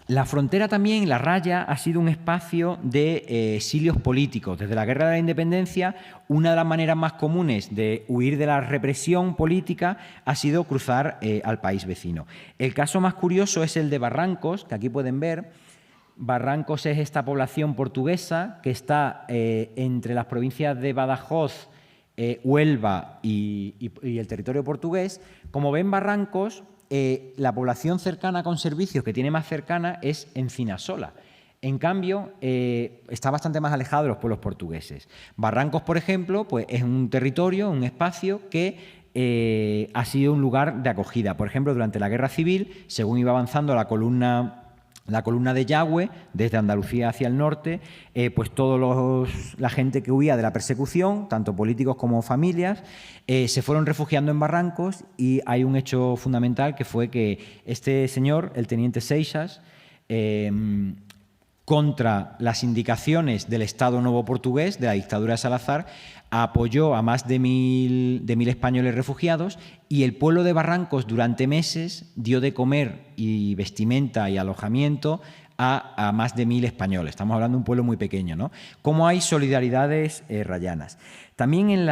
[SPEAKER 3] la frontera también, la raya, ha sido un espacio de exilios políticos. Desde la Guerra de la Independencia, una de las maneras más comunes de huir de la represión política ha sido cruzar al país vecino. El caso más curioso es el de Barrancos, que aquí pueden ver. Barrancos es esta población portuguesa que está entre las provincias de Badajoz, Huelva y el territorio portugués. Como ven, Barrancos, la población cercana con servicios que tiene más cercana es Encinasola. En cambio, está bastante más alejado de los pueblos portugueses. Barrancos, por ejemplo, pues es un territorio, un espacio que ha sido un lugar de acogida. Por ejemplo, durante la Guerra Civil, según iba avanzando la columna de Yagüe, desde Andalucía hacia el norte, pues la gente que huía de la persecución, tanto políticos como familias, se fueron refugiando en Barrancos, y hay un hecho fundamental que fue que este señor, el teniente Seixas, contra las indicaciones del Estado Novo portugués, de la dictadura de Salazar, apoyó a más de 1.000 españoles refugiados, y el pueblo de Barrancos durante meses dio de comer y vestimenta y alojamiento a más de 1.000 españoles. Estamos hablando de un pueblo muy pequeño, ¿no? Cómo hay solidaridades rayanas. También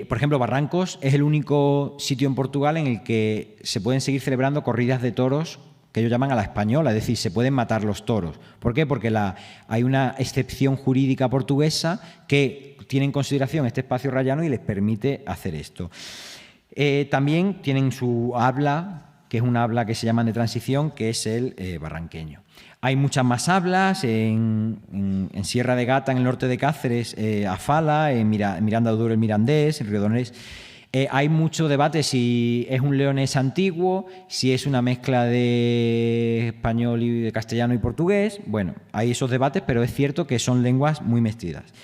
[SPEAKER 3] por ejemplo, Barrancos es el único sitio en Portugal en el que se pueden seguir celebrando corridas de toros que ellos llaman a la española, es decir, se pueden matar los toros. ¿Por qué? Porque hay una excepción jurídica portuguesa que tiene en consideración este espacio rayano y les permite hacer esto. También tienen su habla que es un habla que se llaman de transición, que es el barranqueño. Hay muchas más hablas en Sierra de Gata, en el norte de Cáceres, Afala, en Miranda de Duero el mirandés, en Riodonés. Hay mucho debate si es un leonés antiguo, si es una mezcla de español y de castellano y portugués. Bueno, hay esos debates, pero es cierto que son lenguas muy mestizadas.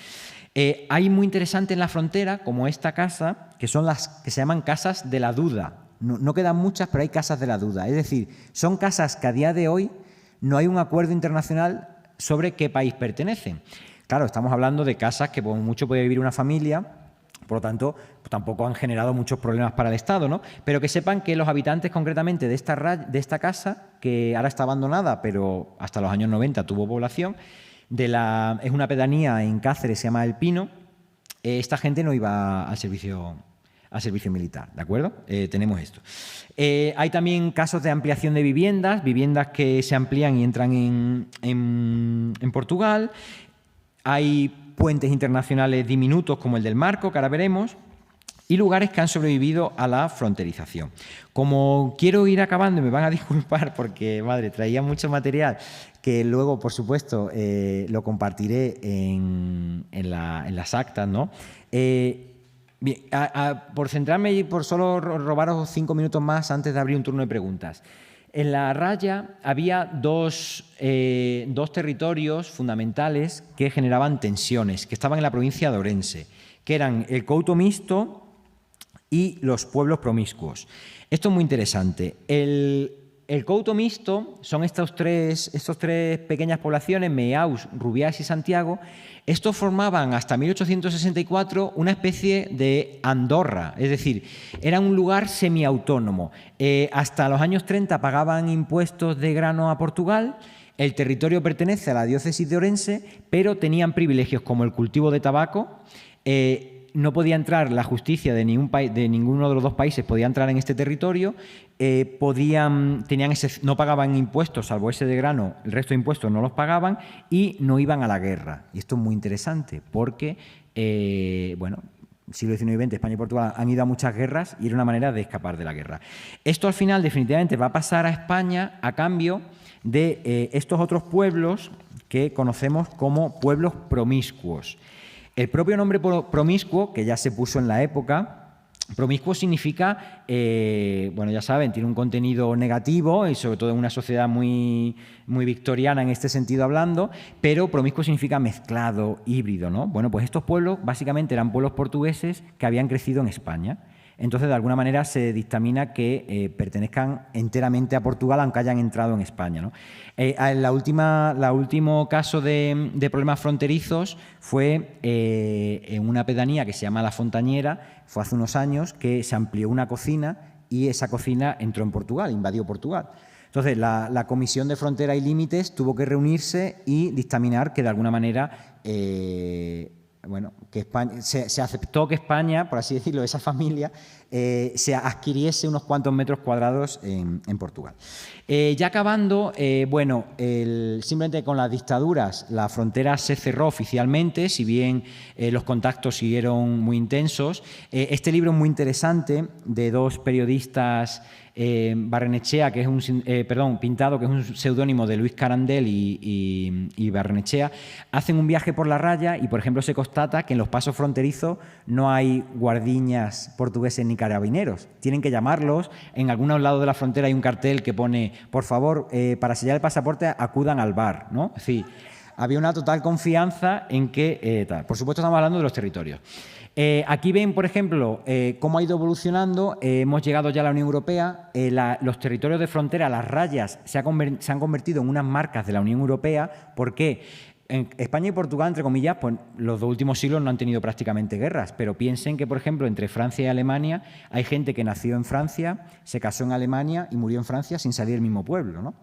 [SPEAKER 3] Hay muy interesante en la frontera, como esta casa, que son las que se llaman casas de la duda. No quedan muchas, pero hay casas de la duda. Es decir, son casas que a día de hoy no hay un acuerdo internacional sobre qué país pertenecen. Claro, estamos hablando de casas que por mucho puede vivir una familia, por lo tanto, tampoco han generado muchos problemas para el Estado, ¿no? Pero que sepan que los habitantes concretamente de esta casa, que ahora está abandonada, pero hasta los años 90 tuvo población, es una pedanía en Cáceres, se llama El Pino. Esta gente no iba al servicio militar, ¿de acuerdo? Tenemos esto. Hay también casos de ampliación de viviendas que se amplían y entran en Portugal. Hay puentes internacionales diminutos como el del Marco, que ahora veremos, y lugares que han sobrevivido a la fronterización. Como quiero ir acabando, y me van a disculpar porque, madre, traía mucho material que luego, por supuesto, lo compartiré en las actas, ¿no? Bien, por centrarme y por solo robaros 5 minutos más antes de abrir un turno de preguntas. En la raya había dos territorios fundamentales que generaban tensiones, que estaban en la provincia de Ourense, que eran el Couto Mixto y los pueblos promiscuos. Esto es muy interesante. El Couto Mixto son estos tres pequeñas poblaciones, Meaus, Rubiás y Santiago. Estos formaban hasta 1864 una especie de Andorra, es decir, era un lugar semiautónomo. Hasta los años 30 pagaban impuestos de grano a Portugal. El territorio pertenece a la diócesis de Ourense, pero tenían privilegios como el cultivo de tabaco. No podía entrar la justicia de ninguno de los dos países, podía entrar en este territorio, no pagaban impuestos, salvo ese de grano, el resto de impuestos no los pagaban y no iban a la guerra. Y esto es muy interesante porque, siglo XIX y XX, España y Portugal han ido a muchas guerras y era una manera de escapar de la guerra. Esto al final definitivamente va a pasar a España a cambio de estos otros pueblos que conocemos como pueblos promiscuos. El propio nombre promiscuo, que ya se puso en la época, promiscuo significa, ya saben, tiene un contenido negativo y sobre todo en una sociedad muy, muy victoriana en este sentido hablando, pero promiscuo significa mezclado, híbrido, ¿no? Bueno, pues estos pueblos básicamente eran pueblos portugueses que habían crecido en España. Entonces, de alguna manera se dictamina que pertenezcan enteramente a Portugal, aunque hayan entrado en España, ¿no? El último caso de problemas fronterizos fue en una pedanía que se llama La Fontañera, fue hace unos años, que se amplió una cocina y esa cocina entró en Portugal, invadió Portugal. Entonces, la Comisión de Frontera y Límites tuvo que reunirse y dictaminar que de alguna manera que España, se aceptó que España, por así decirlo, esa familia, se adquiriese unos cuantos metros cuadrados en Portugal. Ya acabando, simplemente con las dictaduras la frontera se cerró oficialmente, si bien los contactos siguieron muy intensos. Este libro es muy interesante, de dos periodistas, Barrenechea, que es Pintado, que es un seudónimo de Luis Carandel y Barrenechea, hacen un viaje por la raya y, por ejemplo, se constata que en los pasos fronterizos no hay guardiñas portugueses ni carabineros. Tienen que llamarlos. En algunos lados de la frontera hay un cartel que pone, por favor, para sellar el pasaporte acudan al bar, ¿no? Es decir, había una total confianza en que tal. Por supuesto, estamos hablando de los territorios. Aquí ven, por ejemplo, cómo ha ido evolucionando. Hemos llegado ya a la Unión Europea. Los territorios de frontera, las rayas, se han convertido en unas marcas de la Unión Europea. ¿Por qué? En España y Portugal, entre comillas, pues los dos últimos siglos no han tenido prácticamente guerras, pero piensen que, por ejemplo, entre Francia y Alemania hay gente que nació en Francia, se casó en Alemania y murió en Francia sin salir del mismo pueblo, ¿no?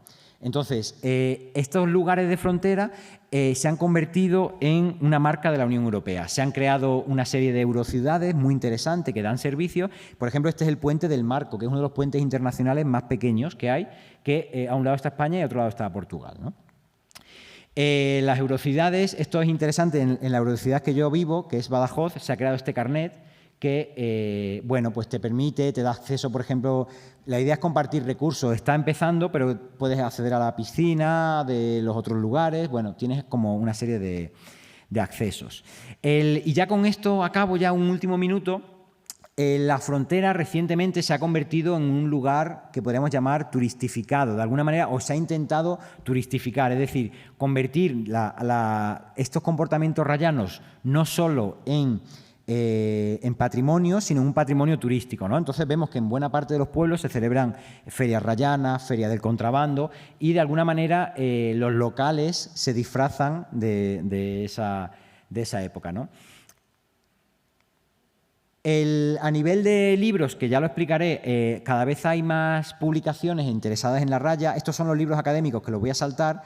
[SPEAKER 3] Entonces, estos lugares de frontera se han convertido en una marca de la Unión Europea. Se han creado una serie de eurociudades muy interesantes que dan servicios. Por ejemplo, este es el puente del Marco, que es uno de los puentes internacionales más pequeños que hay, que a un lado está España y a otro lado está Portugal, ¿no? Las eurociudades, esto es interesante, en la eurociudad que yo vivo, que es Badajoz, se ha creado este carnet que, bueno, pues te permite, te da acceso, por ejemplo, la idea es compartir recursos, está empezando, pero puedes acceder a la piscina de los otros lugares, bueno, tienes como una serie de accesos. Y ya con esto acabo, ya un último minuto. La Frontera recientemente se ha convertido en un lugar que podríamos llamar turistificado, de alguna manera, o se ha intentado turistificar, es decir, convertir estos comportamientos rayanos no solo en patrimonio, sino en un patrimonio turístico, ¿no? Entonces vemos que en buena parte de los pueblos se celebran ferias rayanas, ferias del contrabando, y de alguna manera los locales se disfrazan de esa época, ¿no? A nivel de libros, que ya lo explicaré, cada vez hay más publicaciones interesadas en la raya. Estos son los libros académicos que los voy a saltar,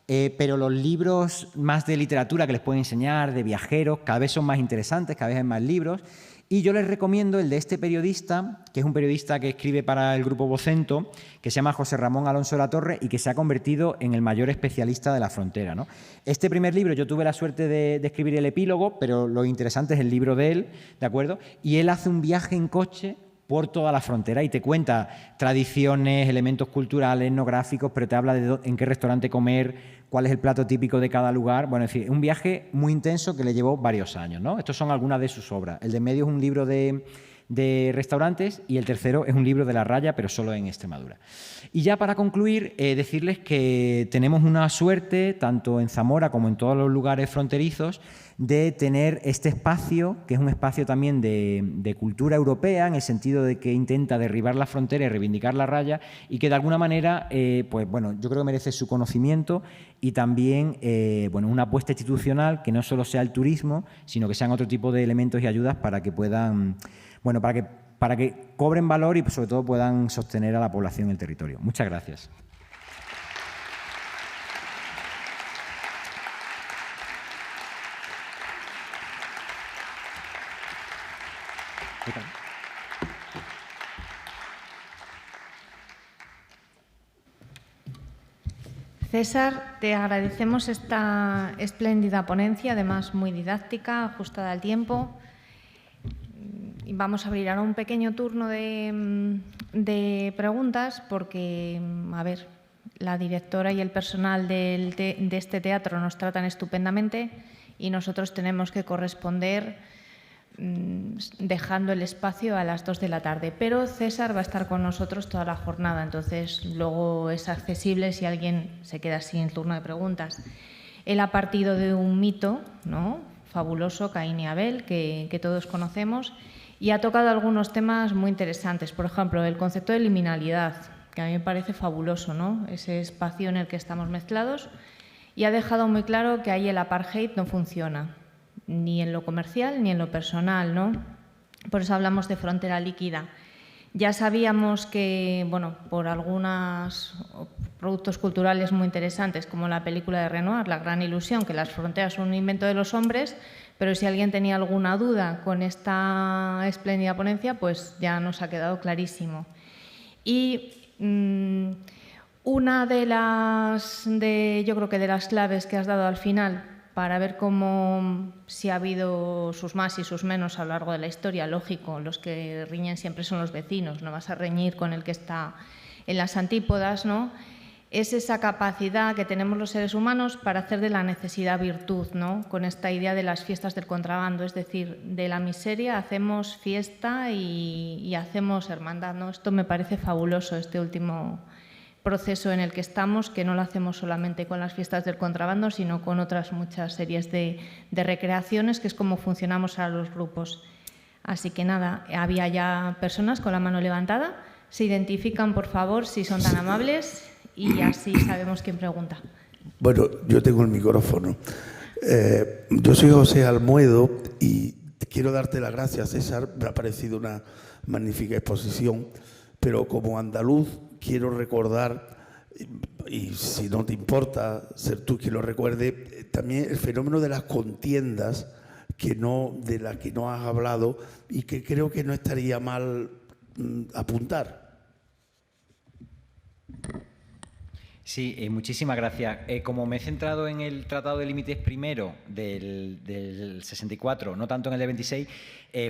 [SPEAKER 3] pero los libros más de literatura que les puedo enseñar, de viajeros, cada vez son más interesantes, cada vez hay más libros. Y yo les recomiendo el de este periodista, que es un periodista que escribe para el Grupo Vocento, que se llama José Ramón Alonso de la Torre y que se ha convertido en el mayor especialista de la frontera, ¿no? Este primer libro yo tuve la suerte de escribir el epílogo, pero lo interesante es el libro de él, ¿de acuerdo? Y él hace un viaje en coche por toda la frontera y te cuenta tradiciones, elementos culturales, etnográficos, pero te habla de en qué restaurante comer, cuál es el plato típico de cada lugar. Bueno, es decir, un viaje muy intenso que le llevó varios años, ¿no? Estos son algunas de sus obras. El de medio es un libro de restaurantes y el tercero es un libro de la raya, pero solo en Extremadura. Y ya para concluir, decirles que tenemos una suerte, tanto en Zamora como en todos los lugares fronterizos, de tener este espacio, que es un espacio también de cultura europea, en el sentido de que intenta derribar la frontera y reivindicar la raya, y que de alguna manera, pues bueno, yo creo que merece su conocimiento y también, bueno, una apuesta institucional que no solo sea el turismo, sino que sean otro tipo de elementos y ayudas para que puedan, bueno, para que cobren valor y sobre todo puedan sostener a la población en el territorio. Muchas gracias.
[SPEAKER 2] César, te agradecemos esta espléndida ponencia, además muy didáctica, ajustada al tiempo. Y vamos a abrir ahora un pequeño turno de preguntas porque, a ver, la directora y el personal de este teatro nos tratan estupendamente y nosotros tenemos que corresponder dejando el espacio a las 2 de la tarde. Pero César va a estar con nosotros toda la jornada, entonces luego es accesible si alguien se queda sin turno de preguntas. Él ha partido de un mito, ¿no?, fabuloso, Caín y Abel, que todos conocemos, y ha tocado algunos temas muy interesantes. Por ejemplo, el concepto de liminalidad, que a mí me parece fabuloso, ¿no?, ese espacio en el que estamos mezclados, y ha dejado muy claro que ahí el apartheid no funciona, ni en lo comercial ni en lo personal, ¿no? Por eso hablamos de frontera líquida. Ya sabíamos que, bueno, por algunos productos culturales muy interesantes, como la película de Renoir, La gran ilusión, que las fronteras son un invento de los hombres, pero si alguien tenía alguna duda con esta espléndida ponencia, pues ya nos ha quedado clarísimo. Y una yo creo que de las claves que has dado al final, para ver cómo, si ha habido sus más y sus menos a lo largo de la historia, lógico, los que riñen siempre son los vecinos, no vas a reñir con el que está en las antípodas, ¿no? Es esa capacidad que tenemos los seres humanos para hacer de la necesidad virtud, ¿no?, con esta idea de las fiestas del contrabando, es decir, de la miseria hacemos fiesta y hacemos hermandad, ¿no? Esto me parece fabuloso, este último proceso en el que estamos, que no lo hacemos solamente con las fiestas del contrabando, sino con otras muchas series de recreaciones, que es como funcionamos a los grupos. Así que nada, había ya personas con la mano levantada. Se identifican, por favor, si son tan amables, y así sabemos quién pregunta.
[SPEAKER 4] Bueno, yo tengo el micrófono. Yo soy José Almuedo y quiero darte las gracias, César. Me ha parecido una magnífica exposición, pero como andaluz quiero recordar, y si no te importa ser tú quien lo recuerde, también el fenómeno de las contiendas de las que no has hablado y que creo que no estaría mal apuntar.
[SPEAKER 3] Sí, muchísimas gracias. Como me he centrado en el Tratado de Límites primero del 64, no tanto en el de 26,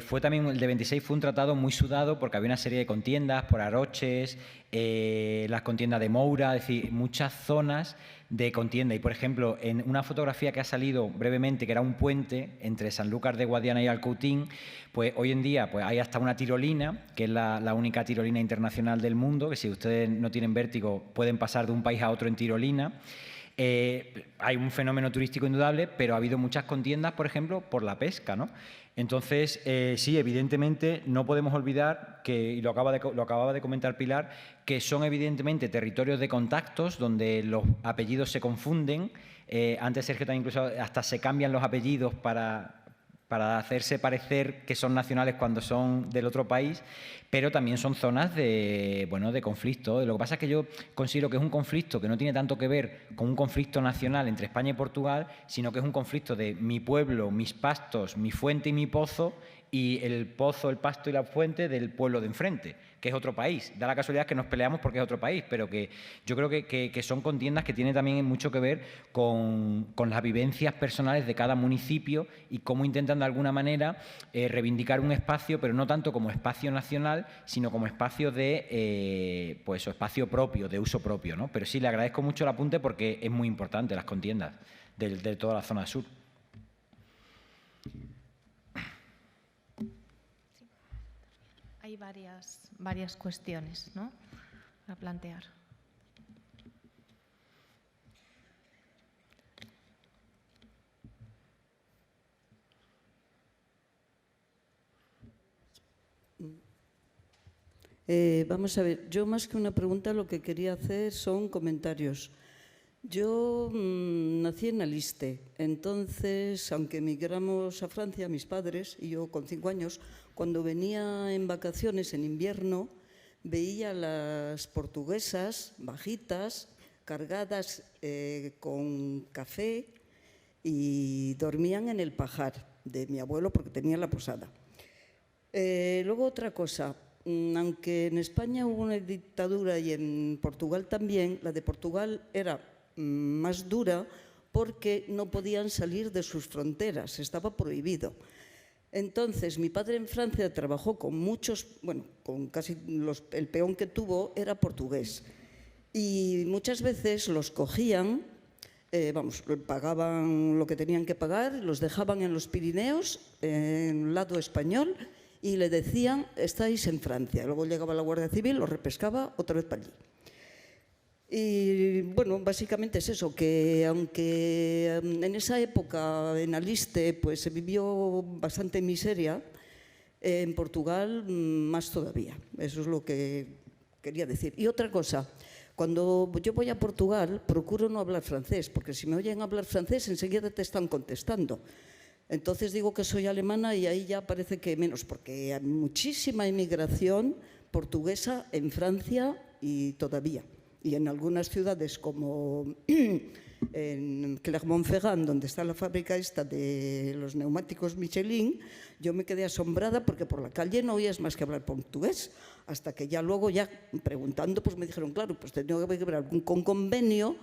[SPEAKER 3] fue también el de 26 fue un tratado muy sudado porque había una serie de contiendas por Aroches, las contiendas de Moura, es decir, muchas zonas de contienda. Y, por ejemplo, en una fotografía que ha salido brevemente, que era un puente entre Sanlúcar de Guadiana y Alcoutín, pues hoy en día pues hay hasta una tirolina, que es la única tirolina internacional del mundo, que si ustedes no tienen vértigo pueden pasar de un país a otro en tirolina. Hay un fenómeno turístico indudable, pero ha habido muchas contiendas, por ejemplo, por la pesca, ¿no? Entonces, sí, evidentemente no podemos olvidar que, y lo acababa de comentar Pilar, que son evidentemente territorios de contactos donde los apellidos se confunden. Antes Sergio también incluso hasta se cambian los apellidos para hacerse parecer que son nacionales cuando son del otro país, pero también son zonas de conflicto. Lo que pasa es que yo considero que es un conflicto que no tiene tanto que ver con un conflicto nacional entre España y Portugal, sino que es un conflicto de mi pueblo, mis pastos, mi fuente y mi pozo, y el pozo, el pasto y la fuente del pueblo de enfrente, que es otro país. Da la casualidad que nos peleamos porque es otro país, pero que yo creo que son contiendas que tienen también mucho que ver con las vivencias personales de cada municipio y cómo intentan de alguna manera reivindicar un espacio, pero no tanto como espacio nacional, sino como espacio de espacio propio, de uso propio, ¿no? Pero sí, le agradezco mucho el apunte porque es muy importante las contiendas de toda la zona sur.
[SPEAKER 2] Hay varias cuestiones, ¿no?, a plantear.
[SPEAKER 5] Vamos a ver, yo más que una pregunta lo que quería hacer son comentarios. Yo nací en Aliste, entonces, aunque emigramos a Francia, mis padres, y yo con 5 años, cuando venía en vacaciones en invierno, veía a las portuguesas bajitas, cargadas con café, y dormían en el pajar de mi abuelo porque tenía la posada. Luego otra cosa, aunque en España hubo una dictadura y en Portugal también, la de Portugal era más dura porque no podían salir de sus fronteras, estaba prohibido. Entonces, mi padre en Francia trabajó con muchos, bueno, con casi el peón que tuvo era portugués. Y muchas veces los cogían, pagaban lo que tenían que pagar, los dejaban en los Pirineos, en el lado español, y le decían, estáis en Francia. Luego llegaba la Guardia Civil, los repescaba otra vez para allí. Y bueno, básicamente es eso, que aunque en esa época en Aliste pues se vivió bastante miseria, en Portugal más todavía. Eso es lo que quería decir. Y otra cosa, cuando yo voy a Portugal procuro no hablar francés, porque si me oyen hablar francés enseguida te están contestando. Entonces digo que soy alemana y ahí ya parece que menos, porque hay muchísima inmigración portuguesa en Francia y todavía. Y en algunas ciudades como en Clermont-Ferrand, donde está la fábrica esta de los neumáticos Michelin, yo me quedé asombrada porque por la calle no oías más que hablar portugués, hasta que ya luego, ya preguntando, pues me dijeron, claro, pues tenía que haber algún convenio,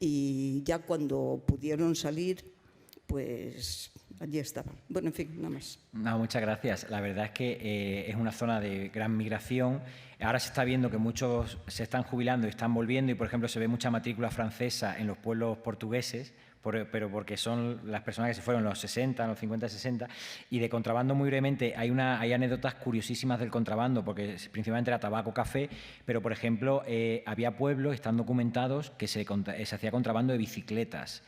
[SPEAKER 5] y ya cuando pudieron salir, pues allí estaban. Bueno, en fin, nada más.
[SPEAKER 3] No, muchas gracias. La verdad es que es una zona de gran migración. Ahora se está viendo que muchos se están jubilando y están volviendo, y, por ejemplo, se ve mucha matrícula francesa en los pueblos portugueses, pero porque son las personas que se fueron en los 60, en los 50, 60. Y de contrabando, muy brevemente, hay anécdotas curiosísimas del contrabando, porque principalmente era tabaco, café, pero, por ejemplo, había pueblos, están documentados, que se hacía contrabando de bicicletas.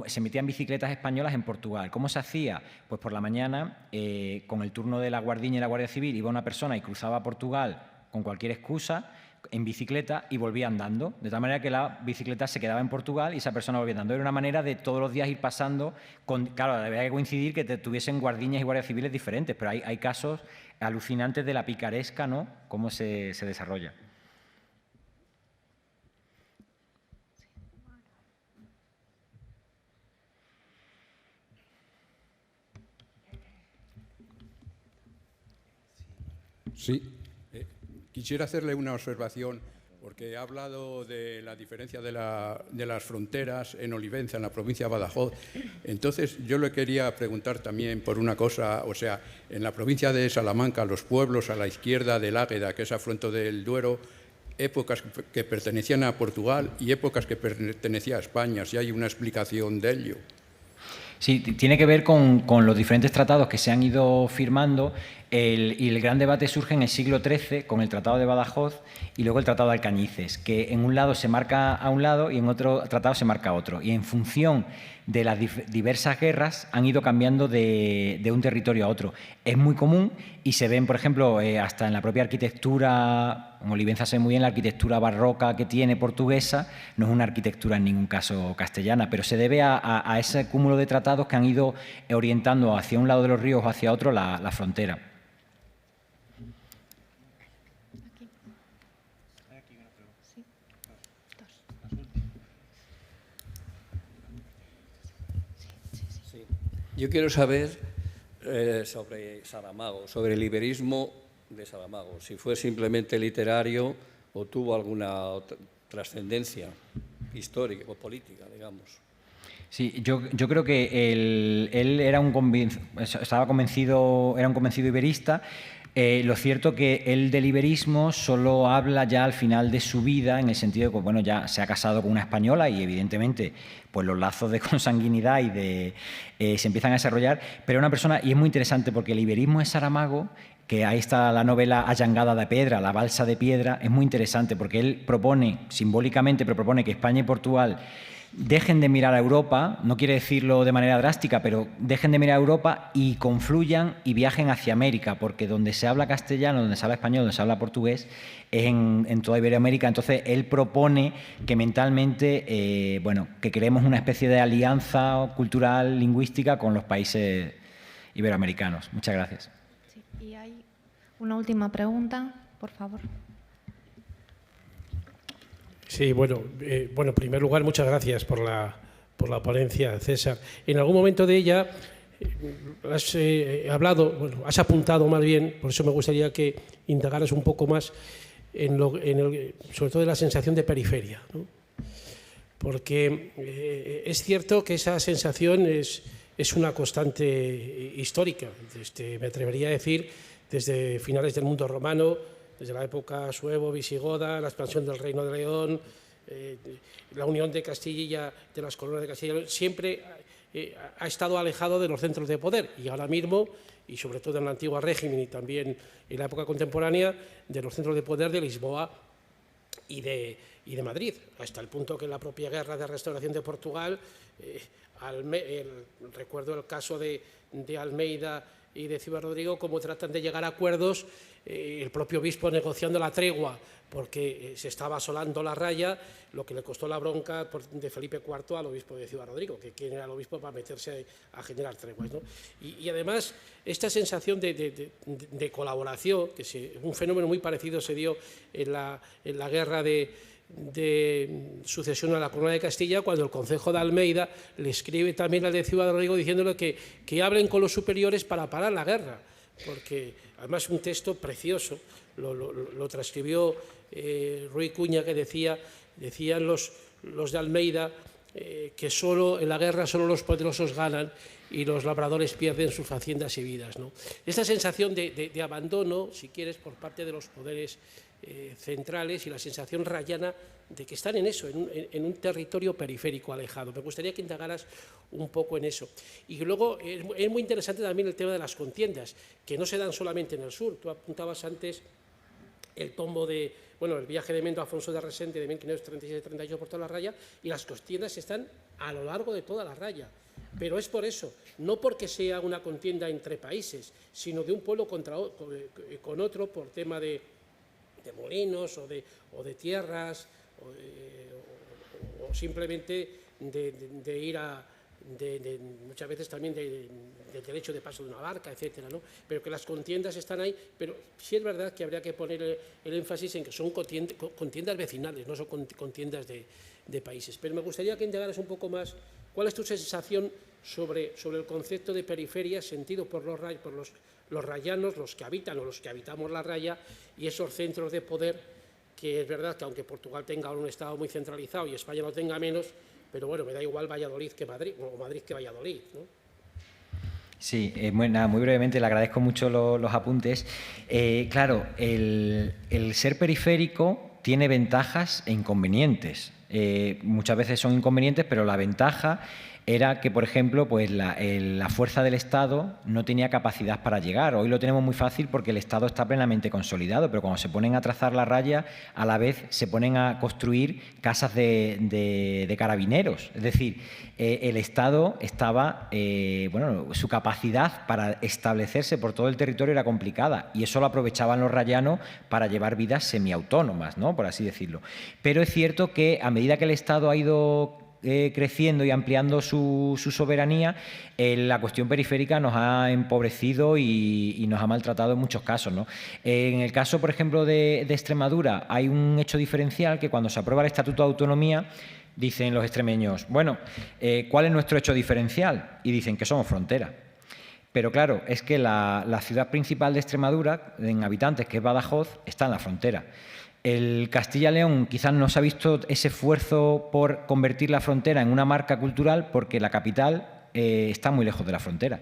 [SPEAKER 3] Se metían bicicletas españolas en Portugal. ¿Cómo se hacía? Pues por la mañana, con el turno de la Guardiña y la Guardia Civil, iba una persona y cruzaba Portugal con cualquier excusa en bicicleta y volvía andando, de tal manera que la bicicleta se quedaba en Portugal y esa persona volvía andando. Era una manera de todos los días ir pasando, claro, había que coincidir que tuviesen guardiñas y guardias civiles diferentes, pero hay casos alucinantes de la picaresca, ¿no?, cómo se desarrolla.
[SPEAKER 6] Sí, quisiera hacerle una observación porque ha hablado de la diferencia de las fronteras en Olivenza, en la provincia de Badajoz. Entonces, yo le quería preguntar también por una cosa, o sea, en la provincia de Salamanca, los pueblos a la izquierda del Águeda, que es afluente del Duero, épocas que pertenecían a Portugal y épocas que pertenecían a España, si hay una explicación de ello.
[SPEAKER 3] Sí, tiene que ver con los diferentes tratados que se han ido firmando y el gran debate surge en el siglo XIII con el Tratado de Badajoz y luego el Tratado de Alcañices, que en un lado se marca a un lado y en otro tratado se marca a otro. Y en función de las diversas guerras han ido cambiando de un territorio a otro. Es muy común y se ven, por ejemplo, hasta en la propia arquitectura, en Olivenza se ve muy bien la arquitectura barroca que tiene portuguesa, no es una arquitectura en ningún caso castellana, pero se debe a ese cúmulo de tratados que han ido orientando hacia un lado de los ríos o hacia otro la frontera.
[SPEAKER 7] Yo quiero saber sobre Saramago, sobre el iberismo de Saramago, si fue simplemente literario o tuvo alguna trascendencia histórica o política, digamos.
[SPEAKER 3] Sí, yo creo que él era un convencido iberista. Lo cierto que él del iberismo solo habla ya al final de su vida, en el sentido de que bueno, ya se ha casado con una española y evidentemente pues los lazos de consanguinidad se empiezan a desarrollar, pero una persona, y es muy interesante porque el iberismo de Saramago, que ahí está la novela Allangada de Pedra, la balsa de piedra, es muy interesante porque él propone, simbólicamente, pero propone que España y Portugal dejen de mirar a Europa, no quiere decirlo de manera drástica, pero dejen de mirar a Europa y confluyan y viajen hacia América, porque donde se habla castellano, donde se habla español, donde se habla portugués, es en toda Iberoamérica. Entonces, él propone que mentalmente, que creemos una especie de alianza cultural, lingüística con los países iberoamericanos. Muchas gracias.
[SPEAKER 2] Sí, y hay una última pregunta, por favor.
[SPEAKER 8] Sí, bueno, en primer lugar, muchas gracias por la ponencia, César. En algún momento de ella has apuntado más bien, por eso me gustaría que indagaras un poco más sobre todo en la sensación de periferia, ¿no? Porque es cierto que esa sensación es una constante histórica, me atrevería a decir, desde finales del mundo romano, desde la época suevo-visigoda, la expansión del Reino de León, la unión de Castilla, de las coronas de Castilla y León, siempre ha estado alejado de los centros de poder y ahora mismo, y sobre todo en el antiguo régimen y también en la época contemporánea, de los centros de poder de Lisboa y de Madrid, hasta el punto que en la propia guerra de restauración de Portugal, recuerdo el caso de Almeida y de Ciudad-Rodrigo, cómo tratan de llegar a acuerdos, el propio obispo negociando la tregua, porque se estaba asolando la raya, lo que le costó la bronca de Felipe IV al obispo de Ciudad-Rodrigo, que quién era el obispo para meterse a generar treguas, ¿no? Y además, esta sensación de colaboración, un fenómeno muy parecido se dio en la guerra de sucesión a la corona de Castilla, cuando el concejo de Almeida le escribe también al de Ciudad-Rodrigo diciéndole que hablen con los superiores para parar la guerra, porque además un texto precioso, lo transcribió Ruy Cuña, que decían los de Almeida que en la guerra solo los poderosos ganan y los labradores pierden sus haciendas y vidas, ¿no? Esta sensación de abandono, si quieres, por parte de los poderes centrales y la sensación rayana de que están en eso, en un territorio periférico alejado. Me gustaría que indagaras un poco en eso. Y luego es muy interesante también el tema de las contiendas, que no se dan solamente en el sur. Tú apuntabas antes el tombo el viaje de Mendo a Afonso de Resende de 1537-38 por toda la raya, y las contiendas están a lo largo de toda la raya. Pero es por eso, no porque sea una contienda entre países, sino de un pueblo con otro por tema de molinos o de tierras o simplemente de ir muchas veces también del derecho de paso de una barca, etcétera, ¿no? Pero que las contiendas están ahí, pero sí es verdad que habría que poner el énfasis en que son contiendas vecinales, no son contiendas de países. Pero me gustaría que indagaras un poco más cuál es tu sensación sobre el concepto de periferia sentido por los rayanos, los que habitan o los que habitamos la raya, y esos centros de poder que es verdad que aunque Portugal tenga un Estado muy centralizado y España lo tenga menos, pero bueno, me da igual Valladolid que Madrid, o Madrid que Valladolid, ¿no?
[SPEAKER 3] Sí, nada, muy brevemente, le agradezco mucho los apuntes. Claro, el ser periférico tiene ventajas e inconvenientes. Muchas veces son inconvenientes, pero la ventaja era que, por ejemplo, pues la fuerza del Estado no tenía capacidad para llegar. Hoy lo tenemos muy fácil porque el Estado está plenamente consolidado, pero cuando se ponen a trazar la raya, a la vez se ponen a construir casas de carabineros. Es decir, el Estado estaba, su capacidad para establecerse por todo el territorio era complicada y eso lo aprovechaban los rayanos para llevar vidas semiautónomas, ¿no?, por así decirlo. Pero es cierto que a medida que el Estado ha ido creciendo y ampliando su soberanía, la cuestión periférica nos ha empobrecido y nos ha maltratado en muchos casos, ¿no? En el caso, por ejemplo, de Extremadura, hay un hecho diferencial que cuando se aprueba el Estatuto de Autonomía, dicen los extremeños, bueno, ¿cuál es nuestro hecho diferencial? Y dicen que somos frontera. Pero claro, es que la ciudad principal de Extremadura, en habitantes, que es Badajoz, está en la frontera. El Castilla y León quizás no se ha visto ese esfuerzo por convertir la frontera en una marca cultural porque la capital está muy lejos de la frontera.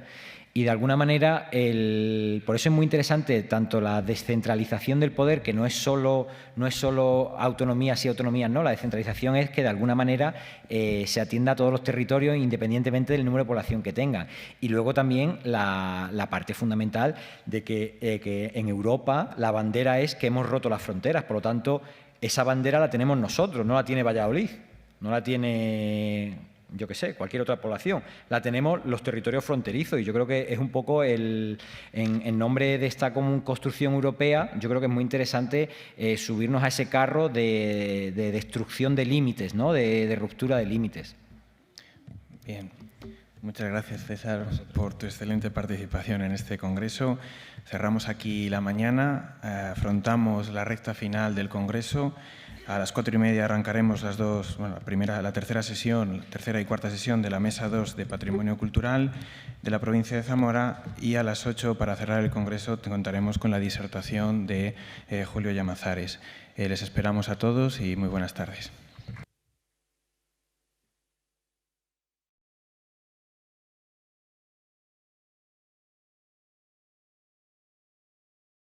[SPEAKER 3] Y de alguna manera, por eso es muy interesante tanto la descentralización del poder, que no es solo autonomías y autonomías, no, la descentralización es que de alguna manera se atienda a todos los territorios independientemente del número de población que tengan. Y luego también la parte fundamental de que en Europa la bandera es que hemos roto las fronteras, por lo tanto, esa bandera la tenemos nosotros, no la tiene Valladolid, no la tiene, yo qué sé, cualquier otra población. La tenemos los territorios fronterizos y yo creo que es un poco en nombre de esta construcción europea, yo creo que es muy interesante subirnos a ese carro de destrucción de límites, ¿no?, de ruptura de límites.
[SPEAKER 1] Bien. Muchas gracias, César, por tu excelente participación en este congreso. Cerramos aquí la mañana, afrontamos la recta final del congreso. A las 4:30 arrancaremos la tercera y cuarta sesión de la Mesa 2 de Patrimonio Cultural de la provincia de Zamora y a las 8, para cerrar el congreso, contaremos con la disertación de Julio Llamazares. Les esperamos a todos y muy buenas tardes.